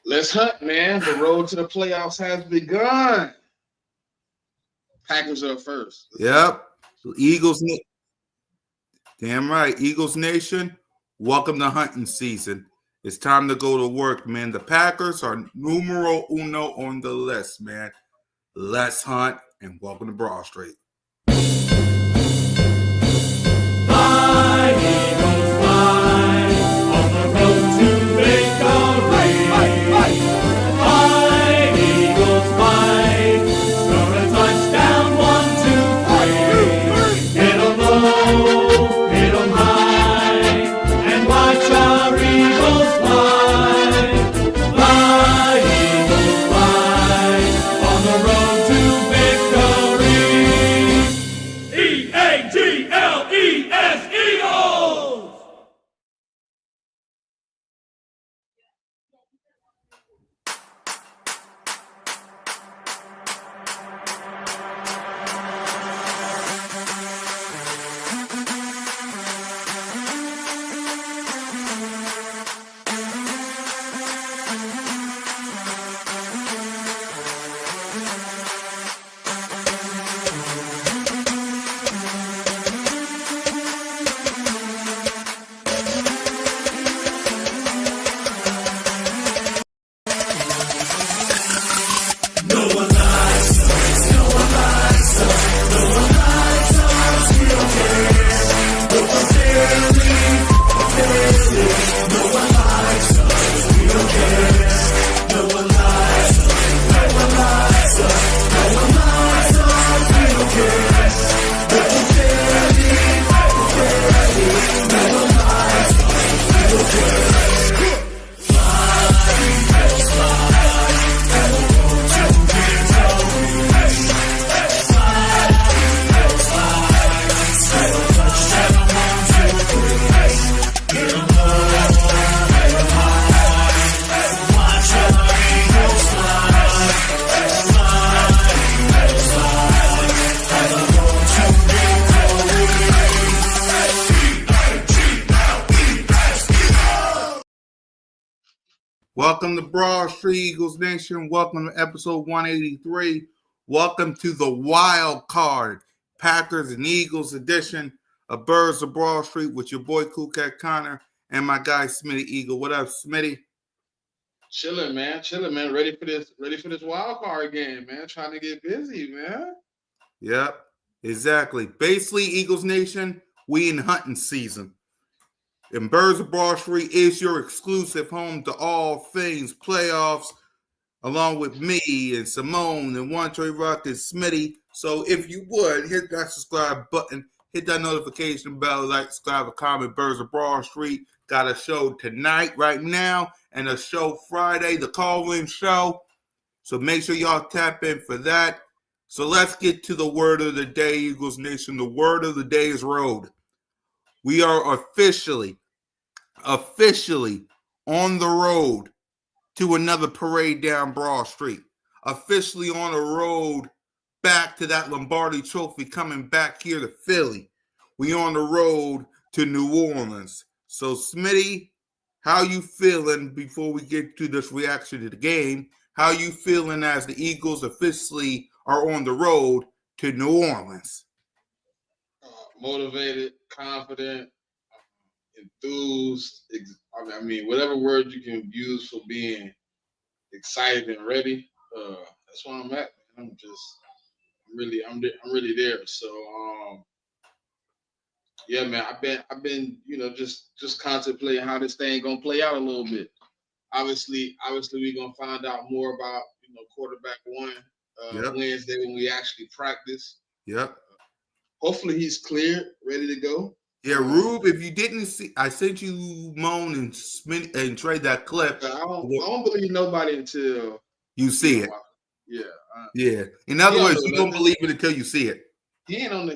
Let's hunt, man. The road to the playoffs has begun. Packers are first. Yep. Eagles. Damn right. Eagles Nation, welcome to hunting season. It's time to go to work, man. The Packers are numero uno on the list, man. Let's hunt and welcome to Broad Street. Fly, Eagles, fly, on the road to victory. Fly, Eagles, fly, score a touchdown, 1, 2, 3. Hit 'em low, hit 'em high, and watch our Eagles fly. Fly, Eagles, fly, on the road to victory. E-A-G-L-E-S, Eagles! Welcome to Broad Street, Eagles Nation. Welcome to episode 183. Welcome to the Wildcard, Packers and Eagles edition of Birds of Broad Street with your boy Cool Cat Connor and my guy Smitty Eagle. What up, Smitty? Chilling, man. Ready for this wild card game, man. Trying to get busy, man. Yep, exactly. Basically, Eagles Nation, we in hunting season. And Birds of Broad Street is your exclusive home to all things playoffs, along with me and Simone and One Trey Rock and Smitty. So if you would, hit that subscribe button, hit that notification bell, like, subscribe, comment. Birds of Broad Street got a show tonight, right now, and a show Friday, the call-in show. So make sure y'all tap in for that. So let's get to the word of the day, Eagles Nation. The word of the day is road. We are officially on the road to another parade down Broad Street. Officially on the road back to that Lombardi Trophy, coming back here to Philly. We on the road to New Orleans. So, Smitty, how you feeling before we get to this reaction to the game? How you feeling as the Eagles officially are on the road to New Orleans? Motivated, confident, enthused. I mean, whatever word you can use for being excited and ready. That's where I'm at, man. I'm really there. So, yeah, man. I've been, just contemplating how this thing gonna play out a little bit. Obviously, we're gonna find out more about quarterback one Wednesday when we actually practice. Yep. Hopefully, he's cleared, ready to go. Yeah, Rube, if you didn't see, I sent you Moan and Smith and Trey that clip. I don't believe nobody until you see it. Yeah. Yeah. In other words, you don't believe it until you see it. He ain't on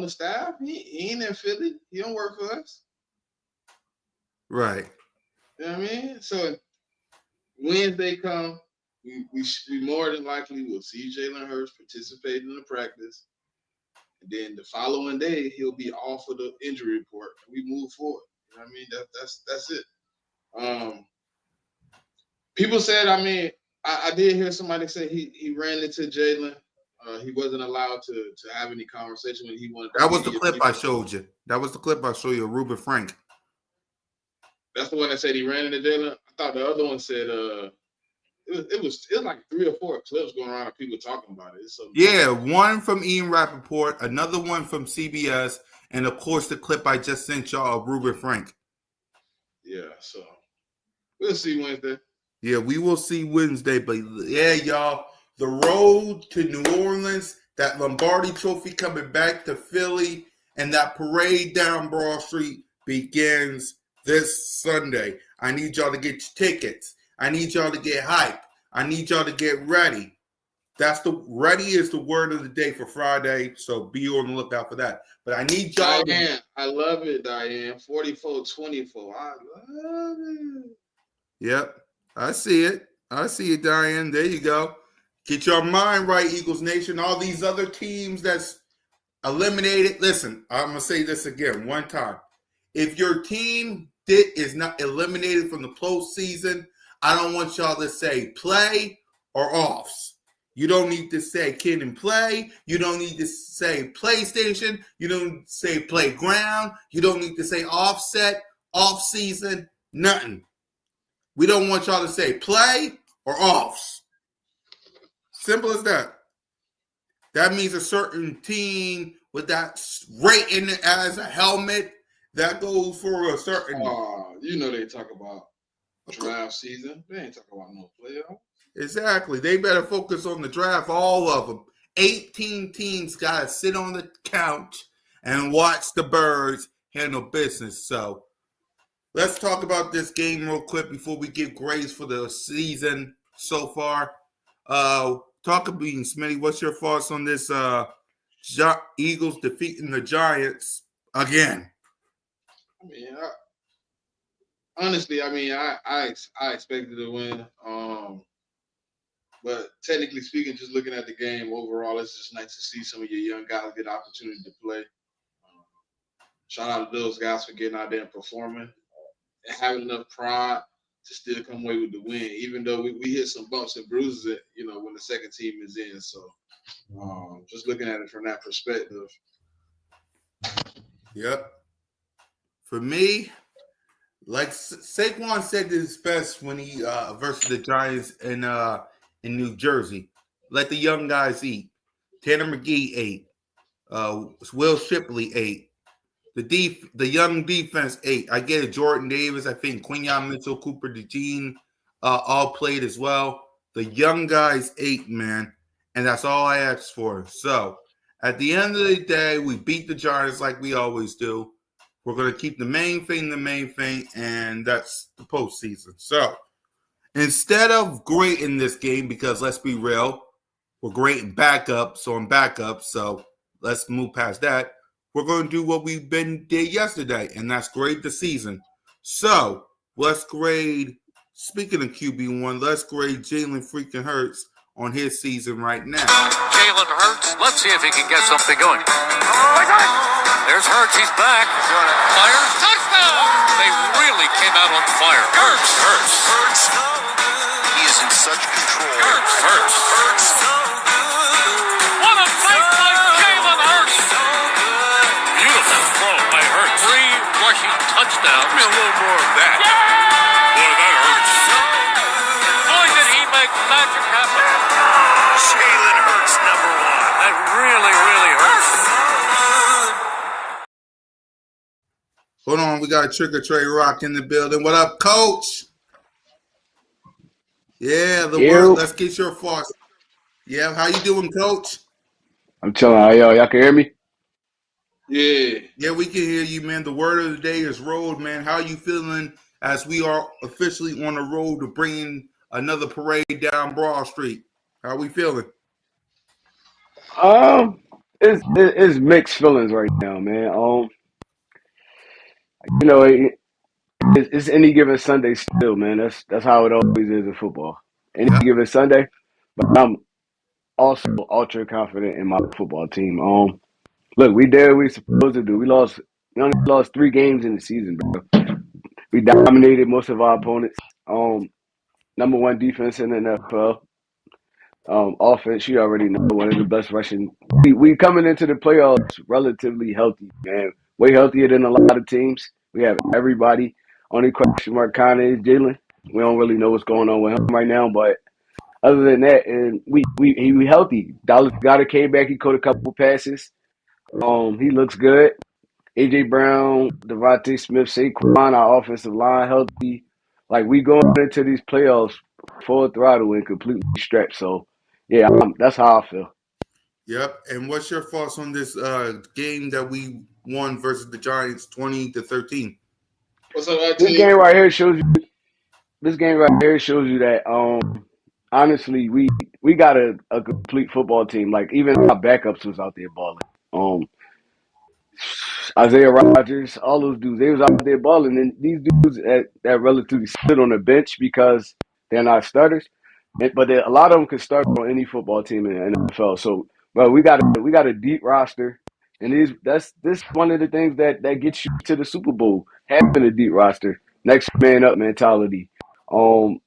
the staff. He ain't in Philly. He don't work for us. Right. You know what I mean? So Wednesday come, we more than likely will see Jalen Hurts participate in the practice. And then the following day, he'll be off of the injury report. And we move forward. You know what I mean? That's it. People said, I mean, I did hear somebody say he ran into Jalen. He wasn't allowed to have any conversation when he wanted. That was the clip I showed you. That was the clip I showed you, Ruben Frank. That's the one that said he ran into Jalen. I thought the other one said it was like 3 or 4 clips going around of people talking about it. So, yeah, one from Ian Rappaport, another one from CBS, and of course the clip I just sent y'all of Ruben Frank. Yeah, so we'll see Wednesday. Yeah, we will see Wednesday, but yeah, y'all, the road to New Orleans, that Lombardi Trophy coming back to Philly, and that parade down Broad Street begins this Sunday. I need y'all to get your tickets. I need y'all to get hype. I need y'all to get ready. Ready is the word of the day for Friday, so be on the lookout for that. But I need y'all Diane, I love it, Diane. 44-24. I love it. Yep, I see it. I see it, Diane. There you go. Get your mind right, Eagles Nation. All these other teams that's eliminated. Listen, I'm going to say this again one time. If your team is not eliminated from the postseason, I don't want y'all to say play or offs. You don't need to say kid and play. You don't need to say PlayStation. You don't need to say playground. You don't need to say offset, off season, nothing. We don't want y'all to say play or offs. Simple as that. That means a certain team with that rating as a helmet that goes for a certain. You know they talk about draft season. They ain't talking about no playoff. Exactly. They better focus on the draft, all of them. 18 teams got to sit on the couch and watch the Birds handle business. So let's talk about this game real quick before we give grades for the season so far. Talk about Smitty. What's your thoughts on this Eagles defeating the Giants again? I mean, honestly, I mean, I expected to win. But technically speaking, just looking at the game overall, it's just nice to see some of your young guys get an opportunity to play. Shout out to those guys for getting out there and performing and having enough pride to still come away with the win, even though we hit some bumps and bruises, when the second team is in. So just looking at it from that perspective. Yep. For me, like Saquon said this best when he versus the Giants in New Jersey. Let the young guys eat. Tanner McGee ate. Will Shipley ate. The young defense ate. I get it. Jordan Davis, I think Quinyon Mitchell, Cooper DeJean all played as well. The young guys ate, man. And that's all I asked for. So at the end of the day, we beat the Giants like we always do. We're going to keep the main thing, and that's the postseason. So instead of great in this game, because let's be real, we're great in backup, so I'm backup. So let's move past that. We're going to do what we did yesterday, and that's grade the season. So let's grade, speaking of QB1, let's grade Jalen freaking Hurts on his season right now. Jalen Hurts, let's see if he can get something going. There's Hurts, he's back. Fire, touchdown! They really came out on fire. Hurts. He is in such control. Hurts. What a play by Jalen Hurts! Beautiful throw by Hurts. 3 rushing touchdowns. Give me a little more of that. Boy, that hurts. Boy, did he make magic happen. Jalen Hurts, number 1. That really hurts. Hold on, we got Trick or Trey Rock in the building. What up, Coach? Yeah, the word. Let's get your thoughts. Yeah, how you doing, Coach? I'm chilling. How y'all can hear me? Yeah, we can hear you, man. The word of the day is road, man. How you feeling as we are officially on the road to bringing another parade down Broad Street? How we feeling? It's mixed feelings right now, man. It's any given Sunday still, man. That's how it always is in football. Any given Sunday, but I'm also ultra confident in my football team. Look, we did what we supposed to do. We only lost 3 games in the season, bro. We dominated most of our opponents. number one defense in the NFL. Offense, you already know, one of the best rushing. We coming into the playoffs relatively healthy, man. Way healthier than a lot of teams. We have everybody. Only question mark kind of is Jalen. We don't really know what's going on with him right now, but other than that, and we healthy. Dallas Goddard came back. He caught a couple passes. He looks good. AJ Brown, Devontae Smith, Saquon, our offensive line healthy. Like we going into these playoffs full throttle and completely strapped. So yeah, that's how I feel. Yep. And what's your thoughts on this game that we won versus the Giants 20-13? What's up, This RT? game right here shows you. This game right here shows you that honestly we got a complete football team. Like even our backups was out there balling. Isaiah Rodgers, all those dudes, they was out there balling. And these dudes that relatively sit on the bench because they're not starters, but a lot of them can start on any football team in the NFL. So, bro, we got a deep roster, and this one of the things that gets you to the Super Bowl, having a deep roster, next man up mentality. Um,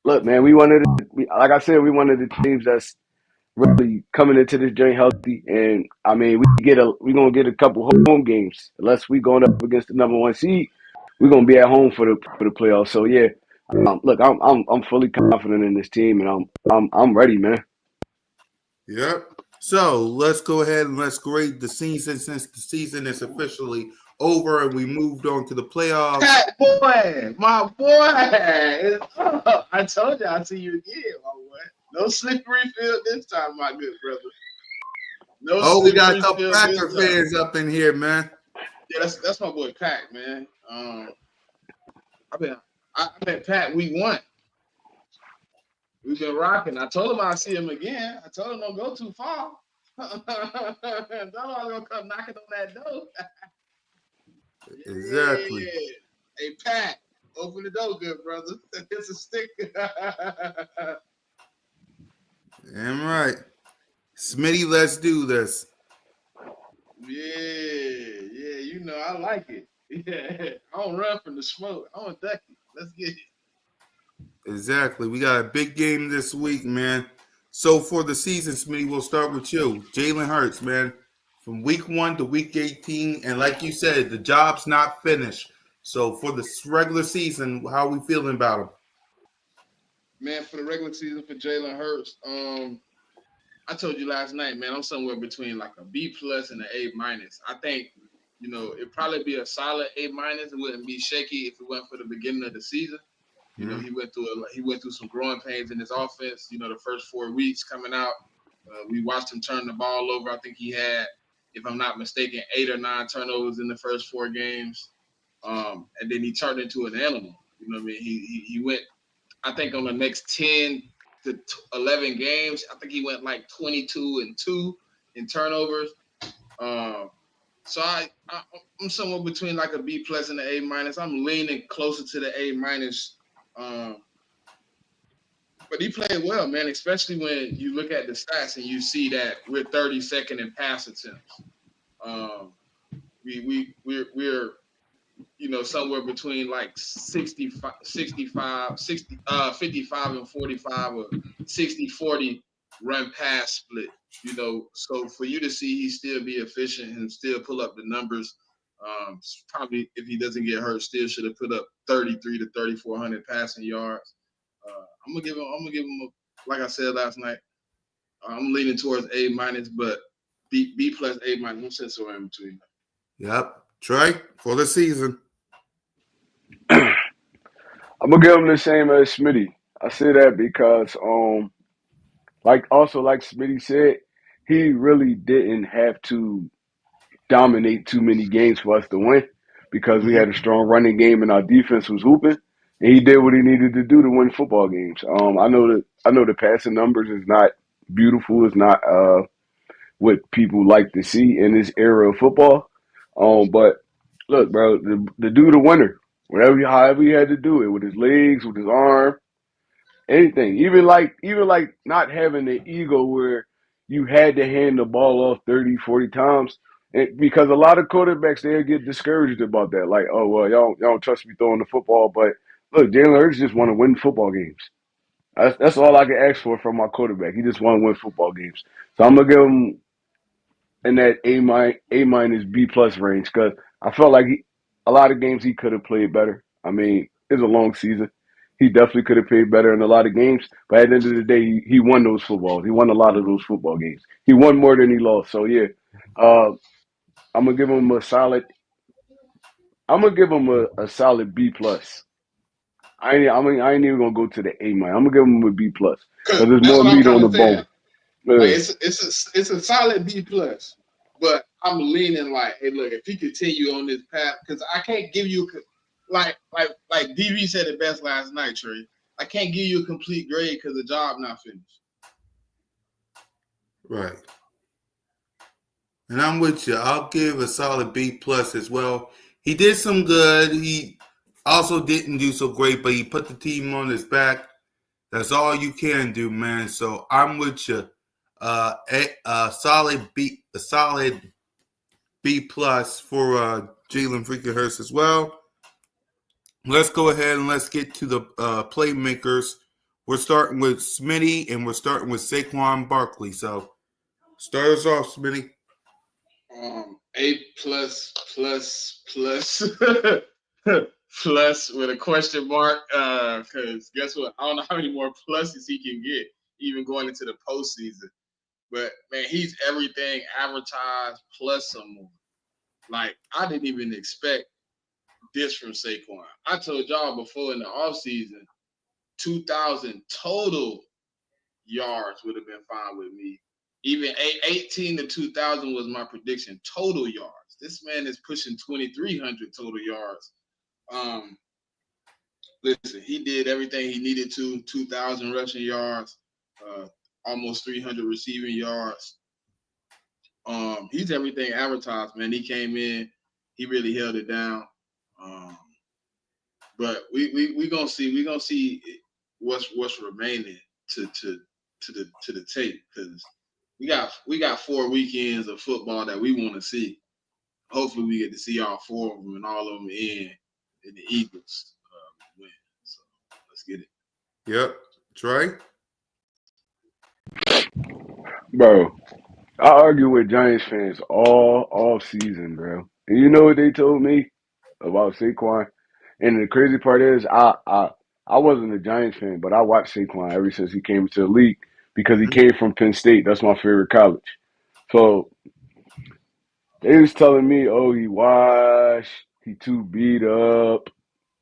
Look, man, like I said, we one of the teams that's really coming into this joint healthy. And I mean, we gonna get a couple home games. Unless we going up against the number one seed, we're gonna be at home for the playoffs. So yeah, look, I'm fully confident in this team, and I'm ready, man. Yep. So let's go ahead and let's grade the season since the season is officially over and we moved on to the playoffs. Pat boy, my boy. It's up. I told you I'll see you again, my boy. No slippery field this time, my good brother. No Oh, we got a slippery couple field Packer this time. fans up in here, man. Yeah, that's my boy Pat, man. I met Pat week 1. We've been rocking. I told him I'll see him again. I told him don't go too far. I told him I was gonna come knocking on that door. Exactly. Yeah. Hey Pat, open the door, good brother. It's a stick. Damn right. Smitty, let's do this. Yeah, you know I like it. Yeah, I don't run from the smoke. I don't duck it. Let's get it. Exactly. We got a big game this week, man. So for the season, Smitty, we'll start with you. Jalen Hurts, man. From week 1 to week 18. And like you said, the job's not finished. So for the regular season, how are we feeling about him? Man, for the regular season for Jalen Hurts, I told you last night, man, I'm somewhere between like a B+ and an A-. I think, it'd probably be a solid A-. It wouldn't be shaky if it went for the beginning of the season. He went through some growing pains in his offense. The first 4 weeks coming out, we watched him turn the ball over. I think he had, if I'm not mistaken, 8 or 9 turnovers in the first 4 games, and then he turned into an animal. You know what I mean? He went, I think, on the next 10 to 11 games, I think he went like 22-2 in turnovers. So I'm somewhere between like a B+ and an A-. I'm leaning closer to the A-. But he played well, man, especially when you look at the stats and you see that we're 32nd in pass attempts. We're somewhere between like 55, 55 and 45 or 60-40 run pass split. So for you to see he still be efficient and still pull up the numbers, probably if he doesn't get hurt, still should have put up 33 to 3,400 passing yards. I'm gonna give him like I said last night. I'm leaning towards A-, but B+ A-. I'm sitting somewhere in between. Yep. Trey, for the season. I'm gonna give him the same as Smitty. I say that because like Smitty said, he really didn't have to dominate too many games for us to win because we had a strong running game and our defense was hooping, and he did what he needed to do to win football games. I know the passing numbers is not beautiful, it's not what people like to see in this era of football. But look, bro, the dude a winner. However he had to do it with his legs, with his arm, anything. Even like not having the ego where you had to hand the ball off 30, 40 times. Because a lot of quarterbacks, they'll get discouraged about that. Like, oh, well, y'all don't trust me throwing the football. But Look, Jalen Hurts just want to win football games. That's all I can ask for from my quarterback. He just want to win football games. So I'm gonna give him in that A minus B plus range because I felt like a lot of games he could have played better. I mean, it's a long season. He definitely could have played better in a lot of games. But at the end of the day, he won those footballs. He won a lot of those football games. He won more than he lost. So yeah, uh, I'm gonna give him a solid. I'm gonna give him a solid B plus. I ain't even gonna go to the A minus. I'm gonna give him a B plus Cause because there's that's more what I'm meat on kind the of saying. bone. Like Yeah. it's a solid B plus, but I'm leaning like, hey, look, if he continue on this path, because I can't give you like DB said it best last night, Trey. I can't give you a complete grade because the job not finished. Right. And I'm with you. I'll give a solid B plus as well. He did some good. He also didn't do so great, but he put the team on his back. That's all you can do, man. So I'm with you. A solid B plus for Jalen freaking Hurts as well. Let's go ahead and let's get to the playmakers. We're starting with Smitty and we're starting with Saquon Barkley. So start us off, Smitty. A plus plus plus plus with a question mark. Because guess what? I don't know how many more pluses he can get, even going into the postseason. But man, he's everything advertised plus some more. Like I didn't even expect this from Saquon. I told y'all before in the offseason, 2,000 total yards would have been fine with me. Even 18 to 2,000 was my prediction total yards. This man is pushing 2,300 total yards. Listen, he did everything he needed to. 2,000 rushing yards, almost 300 receiving yards. He's everything advertised, man. He came in, he really held it down. But we gonna see what's remaining to the tape because we got 4 weekends of football that we want to see. Hopefully, we get to see all 4 of them and all of them in the Eagles win. So let's get it. Yep. Trey? Bro, I argue with Giants fans all season, bro. And you know what they told me about Saquon? And the crazy part is I wasn't a Giants fan, but I watched Saquon ever since he came to the league because he came from Penn State. That's my favorite college. So they was telling me, oh, he washed, he too beat up,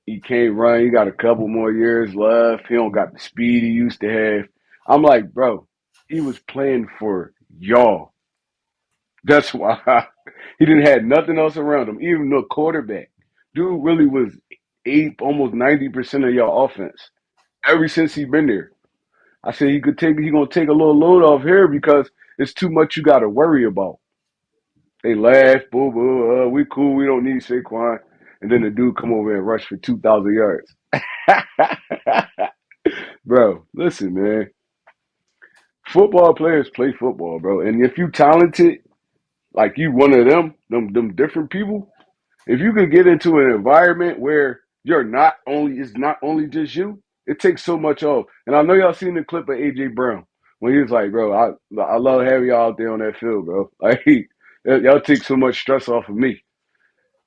he can't run, he got a couple more years left, he don't got the speed he used to have. I'm like, bro, he was playing for y'all. That's why he didn't have nothing else around him, even no quarterback. Dude really was almost 90% of your offense ever since he been there. I said he gonna take a little load off here because it's too much you gotta worry about. They laugh, boo boo, we cool, we don't need Saquon. And then the dude come over and rush for 2,000 yards. Bro, listen, man. Football players play football, bro. And if you talented, like you one of them different people, if you could get into an environment where it's not only just you, it takes so much off. And I know y'all seen the clip of AJ Brown when he was like, bro, I love having y'all out there on that field, bro. Like y'all take so much stress off of me.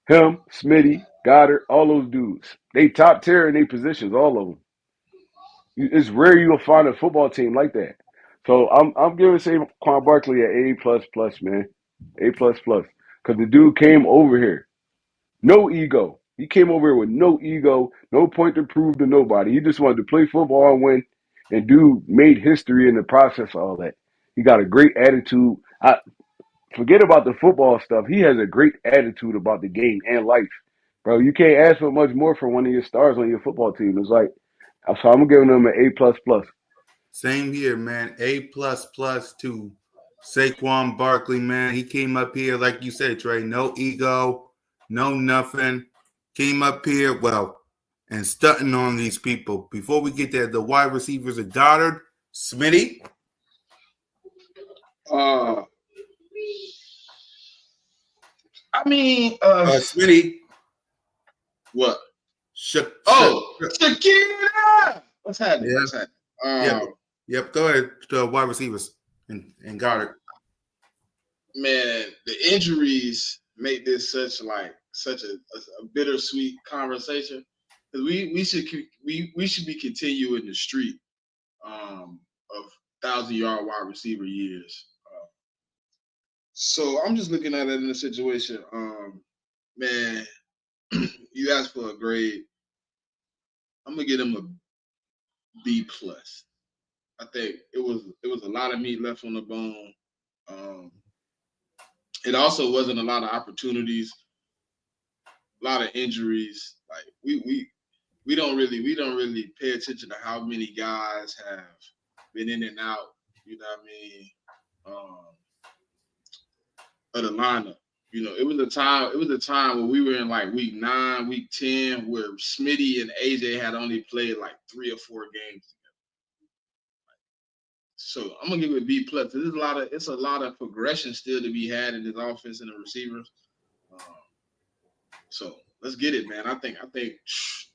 Him, Smitty, Goddard, all those dudes. They top tier in their positions, all of them. It's rare you'll find a football team like that. So I'm giving Saquon Barkley an A plus plus, man. A plus plus. Because the dude came over here. No ego. He came over here with no ego, no point to prove to nobody. He just wanted to play football and win. And dude made history in the process of all that. He got a great attitude. Forget about the football stuff. He has a great attitude about the game and life. Bro, you can't ask for much more for one of your stars on your football team. It's like, so I'm giving him an A plus plus. Same here, man. A plus plus to Saquon Barkley, man. He came up here, like you said, Trey, no ego, no nothing. Came up here, and stunting on these people. Before we get there, the wide receivers are Goddard, Smitty. I mean, Smitty. what? Shakira! What's happening? Yeah. What's happening? Yep. Go ahead to wide receivers and Goddard. Man, the injuries make this such a bittersweet conversation. 'Cause we should be continuing the streak of 1,000-yard wide receiver years. So I'm just looking at it in a situation. Man, you asked for a grade. I'm gonna give him a B+. I think it was a lot of meat left on the bone. It also wasn't a lot of opportunities, a lot of injuries. Like we don't really pay attention to how many guys have been in and out. You know what I mean? Of the lineup. You know, it was a time where we were in like week 9, week 10, where Smitty and AJ had only played like 3 or 4 games together. So I'm gonna give it a B+. It's a lot of progression still to be had in this offense and the receivers. So let's get it, man. I think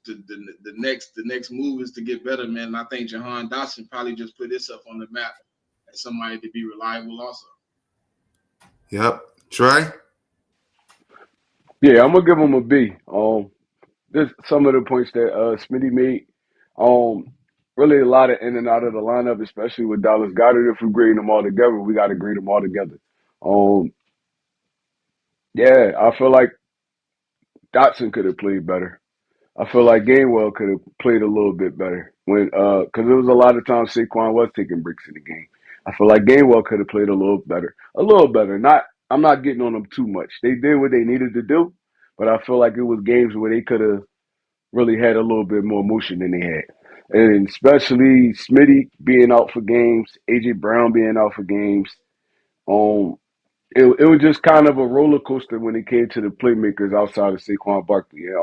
the next move is to get better, man. And I think Jahan Dotson probably just put himself on the map as somebody to be reliable also. Yep. Trey? Yeah, I'm gonna give him a B. There's some of the points that Smitty made. Really a lot of in and out of the lineup, especially with Dallas Goddard. If we grade them all together, we got to grade them all together. Yeah, I feel like Dotson could have played better. I feel like Gainwell could have played a little bit better because there was a lot of times Saquon was taking breaks in the game. I feel like Gainwell could have played a little better. I'm not getting on them too much. They did what they needed to do, but I feel like it was games where they could have really had a little bit more motion than they had. And especially Smitty being out for games, AJ Brown being out for games. Um, it was just kind of a roller coaster when it came to the playmakers outside of Saquon Barkley.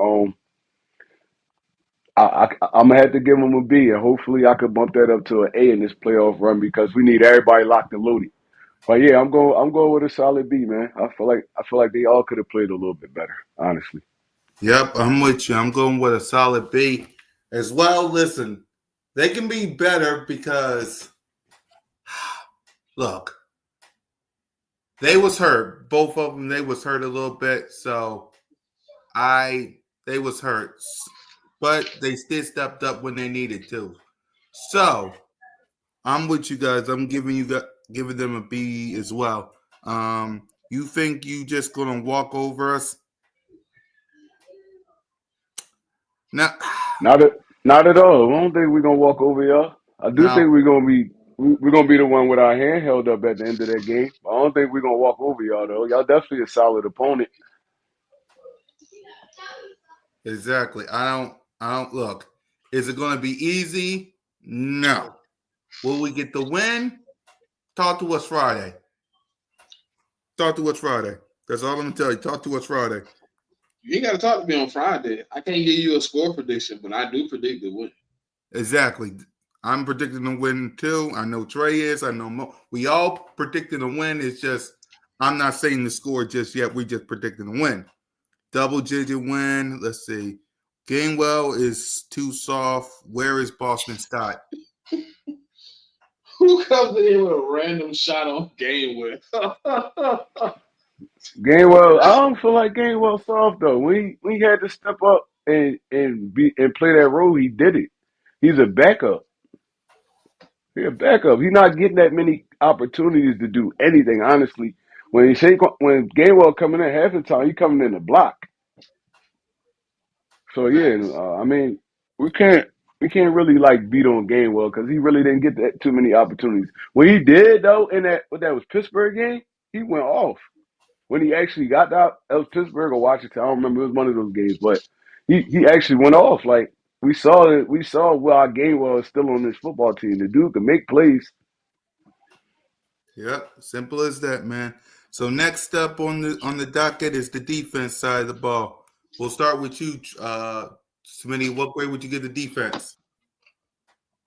I'm gonna have to give him a B, and hopefully I could bump that up to an A in this playoff run because we need everybody locked and loaded. But yeah, I'm going with a solid B, man. I feel like they all could have played a little bit better, honestly. Yep, I'm with you. I'm going with a solid B as well. Listen, they can be better because look, they was hurt. Both of them, they was hurt a little bit. So they was hurt. But they still stepped up when they needed to. So I'm with you guys. I'm giving them a B as well. You think you just gonna walk over us? Now, Not at all. I don't think we're gonna walk over y'all. I do now, think we're gonna be the one with our hand held up at the end of that game. I don't think we're gonna walk over y'all though. Y'all definitely a solid opponent. exactly. I don't look. Is it gonna be easy? No. Will we get the win? Talk to us Friday. Talk to us Friday. That's all I'm gonna tell you. Talk to us Friday. You ain't got to talk to me on Friday. I can't give you a score prediction, but I do predict the win. Exactly. I'm predicting the win too. I know Trey is. I know Mo. We all predicting the win. It's just I'm not saying the score just yet. We just predicting the win. Double-digit win. Let's see. Gainwell is too soft. Where is Boston Scott? Who comes in here with a random shot on Gainwell? Gainwell, I don't feel like Gainwell soft though. When he had to step up and play that role, he did it. He's a backup. He's a backup. He's not getting that many opportunities to do anything. Honestly, when Gainwell coming in half the time, he coming in the block. So yeah, I mean, we can't really like beat on Gainwell because he really didn't get that too many opportunities. When he did though, in that was Pittsburgh game, he went off. When he actually got out, that was Pittsburgh or Washington. I don't remember. It was one of those games, but he actually went off. Like we saw it. We saw why Gainwell is still on this football team. The dude can make plays. Yep, simple as that, man. So next up on the docket is the defense side of the ball. We'll start with you, Smitty. What grade would you give the defense?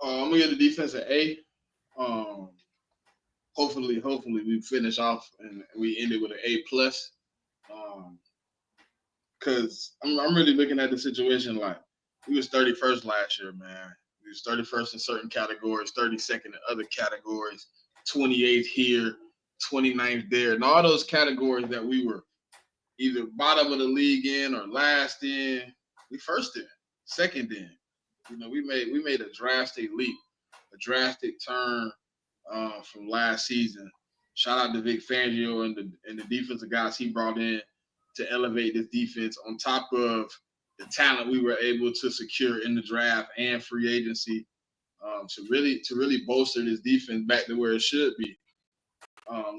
I'm gonna give the defense an A. Hopefully we finish off and we end it with an A+. Because I'm really looking at the situation like we was 31st last year, man. We was 31st in certain categories, 32nd in other categories, 28th here, 29th there, and all those categories that we were either bottom of the league in or last in, we first in, second in. You know, we made a drastic leap, a drastic turn from last season. Shout out to Vic Fangio and the defensive guys he brought in to elevate this defense on top of the talent we were able to secure in the draft and free agency to really bolster this defense back to where it should be.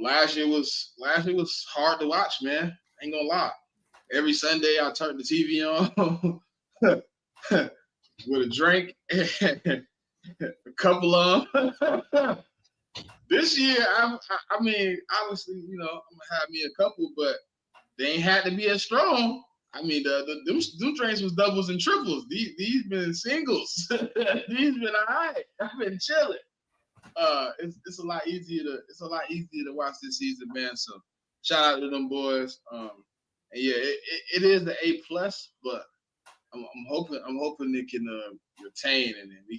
Last year was hard to watch, man. Ain't gonna lie. Every Sunday I turned the TV on with a drink and a couple of them. This year, I mean, obviously, you know, I'm gonna have me a couple, but they ain't had to be as strong. I mean, them drinks was doubles and triples. These been singles. These been all right. I've been chilling. It's a lot easier to watch this season, man. So shout out to them boys. And yeah, it is the A+, but I'm hoping it can retain, and then we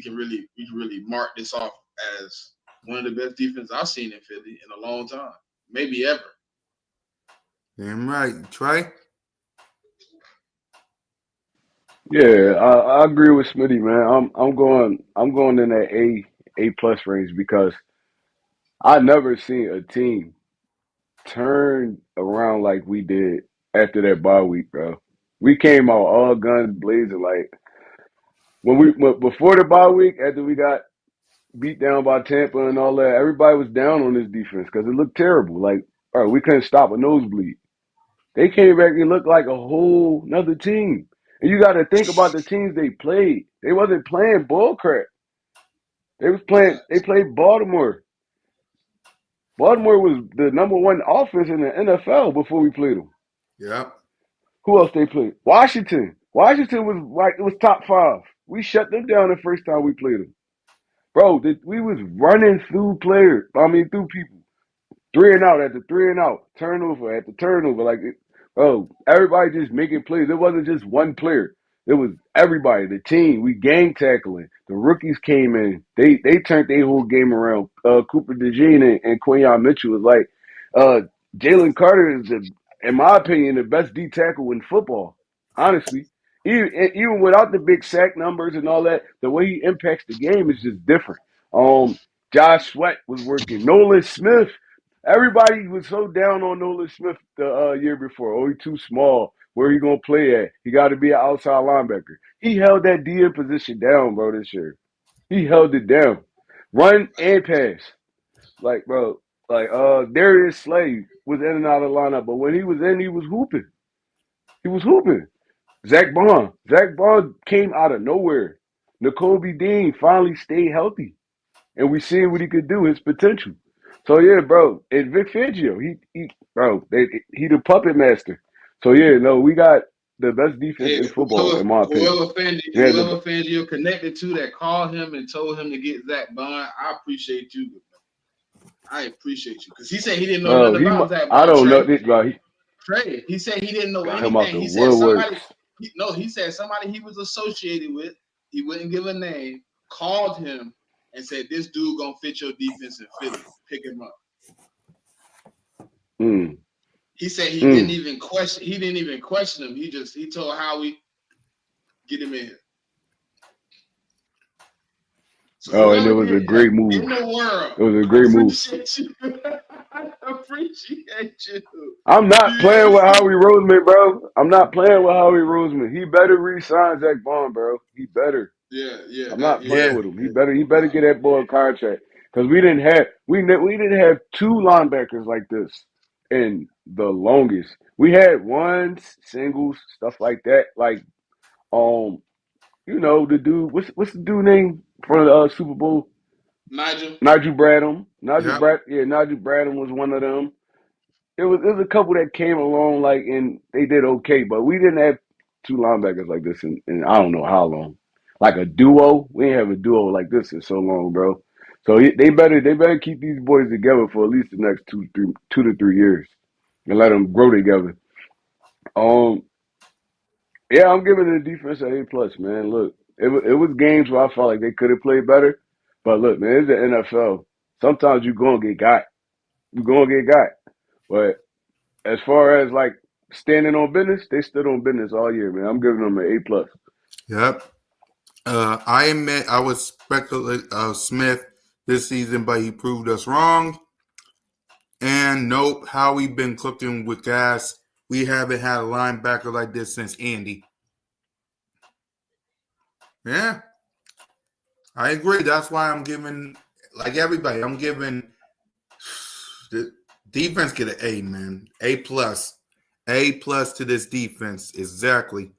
can really mark this off as one of the best defenses I've seen in Philly in a long time, maybe ever. Damn right, Trey. Yeah, I agree with Smitty, man. I'm going in that A+ range because I never seen a team turn around like we did after that bye week, bro. We came out all guns blazing. Like before the bye week, after we got beat down by Tampa and all that, everybody was down on this defense because it looked terrible. Like, all right, we couldn't stop a nosebleed. They came back and looked like a whole nother team. And you got to think about the teams they played. They wasn't playing bull crap. They played Baltimore. Baltimore was the number one offense in the NFL before we played them. Yep. Who else they played? Washington. Washington was like, it was top 5. We shut them down the first time we played them. Bro, we was running through through people. 3 and out after 3 and out, turnover after turnover. Everybody just making plays. It wasn't just one player. It was everybody, the team. We gang tackling. The rookies came in. They turned their whole game around. Cooper DeJean and Quinyon Mitchell was like, Jalen Carter is, in my opinion, the best D tackle in football. Honestly, even without the big sack numbers and all that, the way he impacts the game is just different. Josh Sweat was working. Nolan Smith. Everybody was so down on Nolan Smith the year before. Oh, he's too small. Where he gonna play at? He got to be an outside linebacker. He held that DN position down, bro, this year. He held it down. Run and pass. Darius Slade was in and out of the lineup, but when he was in, he was hooping. He was hooping. Zach Bond came out of nowhere. N'Kobe Dean finally stayed healthy. And we seen what he could do, his potential. So yeah, bro, and Vic Fangio, he the puppet master. So yeah, no, we got the best defense in football, in my opinion. Whoever Fangio connected to that called him and told him to get Zach Bond, I appreciate you. I appreciate you because he said he didn't know nothing about Zach Bond. I don't know this, bro. Trey, he said he didn't know anything. He said somebody. He said somebody he was associated with. He wouldn't give a name. Called him and said, "This dude gonna fit your defense in Philly. Pick him up." He said he didn't even question. He didn't even question him. He told Howie, "Get him in here." So and it was a great move. In the world, it was a great move. I appreciate you. I'm not playing with Howie Roseman, bro. I'm not playing with Howie Roseman. He better re-sign Zach Bond, bro. He better. Yeah. I'm not playing with him. He better get that boy a contract because we didn't have 2 linebackers like this in the longest. We had ones, singles, stuff like that. Like, the dude. What's the dude name from the Super Bowl? Nigel Bradham. Nigel Bradham was one of them. It was a couple that came along and they did okay, but we didn't have 2 linebackers like this in I don't know how long. Like a duo, we didn't have a duo like this in so long, bro. So they better keep these boys together for at least the next 2 to 3 years and let them grow together. Yeah, I'm giving the defense an A+, man. Look, it was games where I felt like they could have played better. But look, man, it's the NFL. Sometimes you're going to get got. You're going to get got. But as far as like standing on business, they stood on business all year, man. I'm giving them an A+. Yep. I admit I was speculating Smith this season, but he proved us wrong. And nope, how we been cooking with gas. We haven't had a linebacker like this since Andy. Yeah, I agree. That's why I'm giving, like everybody, I'm giving the defense get an A, man. A+. A+ to this defense. Exactly.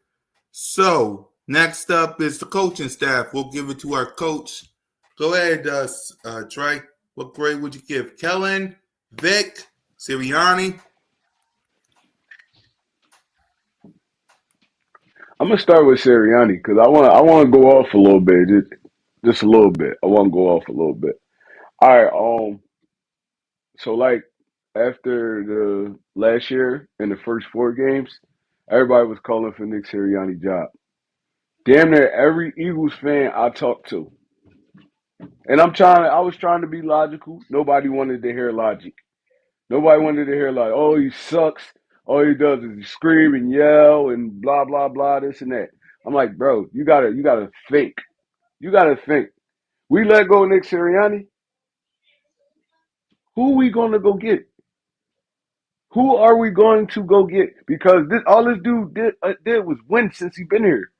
So, next up is the coaching staff. We'll give it to our coach. Go ahead, Trey. What grade would you give? Kellen, Vic, Sirianni? I'm gonna start with Sirianni because I want to go off a little bit, just a little bit. I want to go off a little bit. All right. So like after the last year in the first 4 games, everybody was calling for Nick Sirianni's job. Damn near every Eagles fan I talked to, and I was trying to be logical. Nobody wanted to hear logic. Nobody wanted to hear like, oh, he sucks. All he does is scream and yell and blah blah blah, this and that. I'm like, bro, you gotta think. You gotta think. We let go of Nick Sirianni. Who we gonna go get? Who are we going to go get? Because all this dude did was win since he been here.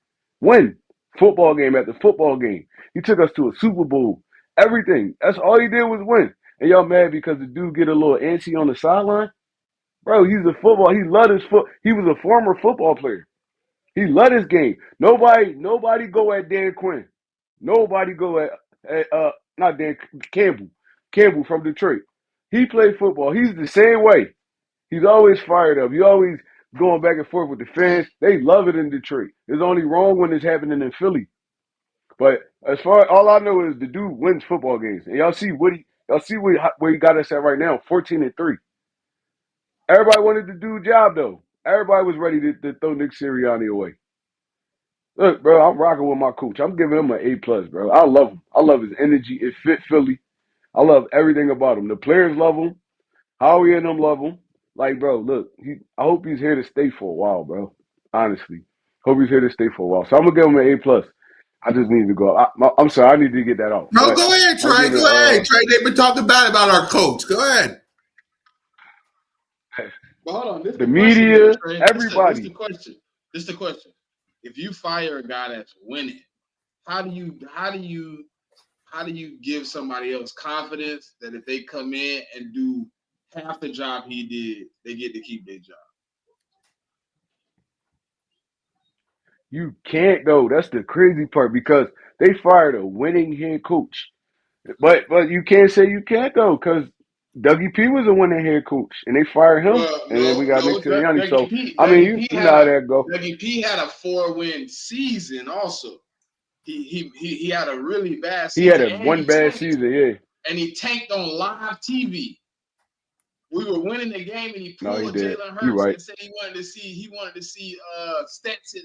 Win. Football game after football game. He took us to a Super Bowl. Everything. That's all he did was win. And y'all mad because the dude get a little antsy on the sideline? Bro, he's a football. He loved his foot. He was a former football player. He loved his game. Nobody go at Dan Quinn. Nobody go at not Dan Campbell. Campbell from Detroit. He played football. He's the same way. He's always fired up. He always going back and forth with the fans. They love it in Detroit. It's only wrong when it's happening in Philly. But as far all I know is the dude wins football games. And y'all see where he got us at right now, 14-3. Everybody wanted to do a job though. Everybody was ready to throw Nick Sirianni away. Look, bro, I'm rocking with my coach. I'm giving him an A+, bro. I love him. I love his energy. It fit Philly. I love everything about him. The players love him. Howie and them love him. Like, bro, look, I hope he's here to stay for a while, bro. Honestly. Hope he's here to stay for a while. So I'm going to give him an A+. I just need to go. I'm sorry, I need to get that off. No, But go ahead, I'm Trey. giving Go ahead, Trey. They've been talking bad about our coach. Go ahead. But hold on, this is the the question, though, media, Trey. This is the everybody. question. This is the question. If you fire a guy that's winning, how do you give somebody else confidence that if they come in and do half the job he did, they get to keep their job? You can't go. That's the crazy part because they fired a winning head coach. But you can't say you can't go because Dougie P was a winning head coach and they fired him. Well, And then we got Nick Sirianni. So, I mean, Dougie P you know how that go. Dougie P had a 4-win season also. He had a really bad season. He had one bad season, yeah. And he tanked on live TV. We were winning the game, and he pulled Jalen Hurts right. and said he wanted to see Stetson.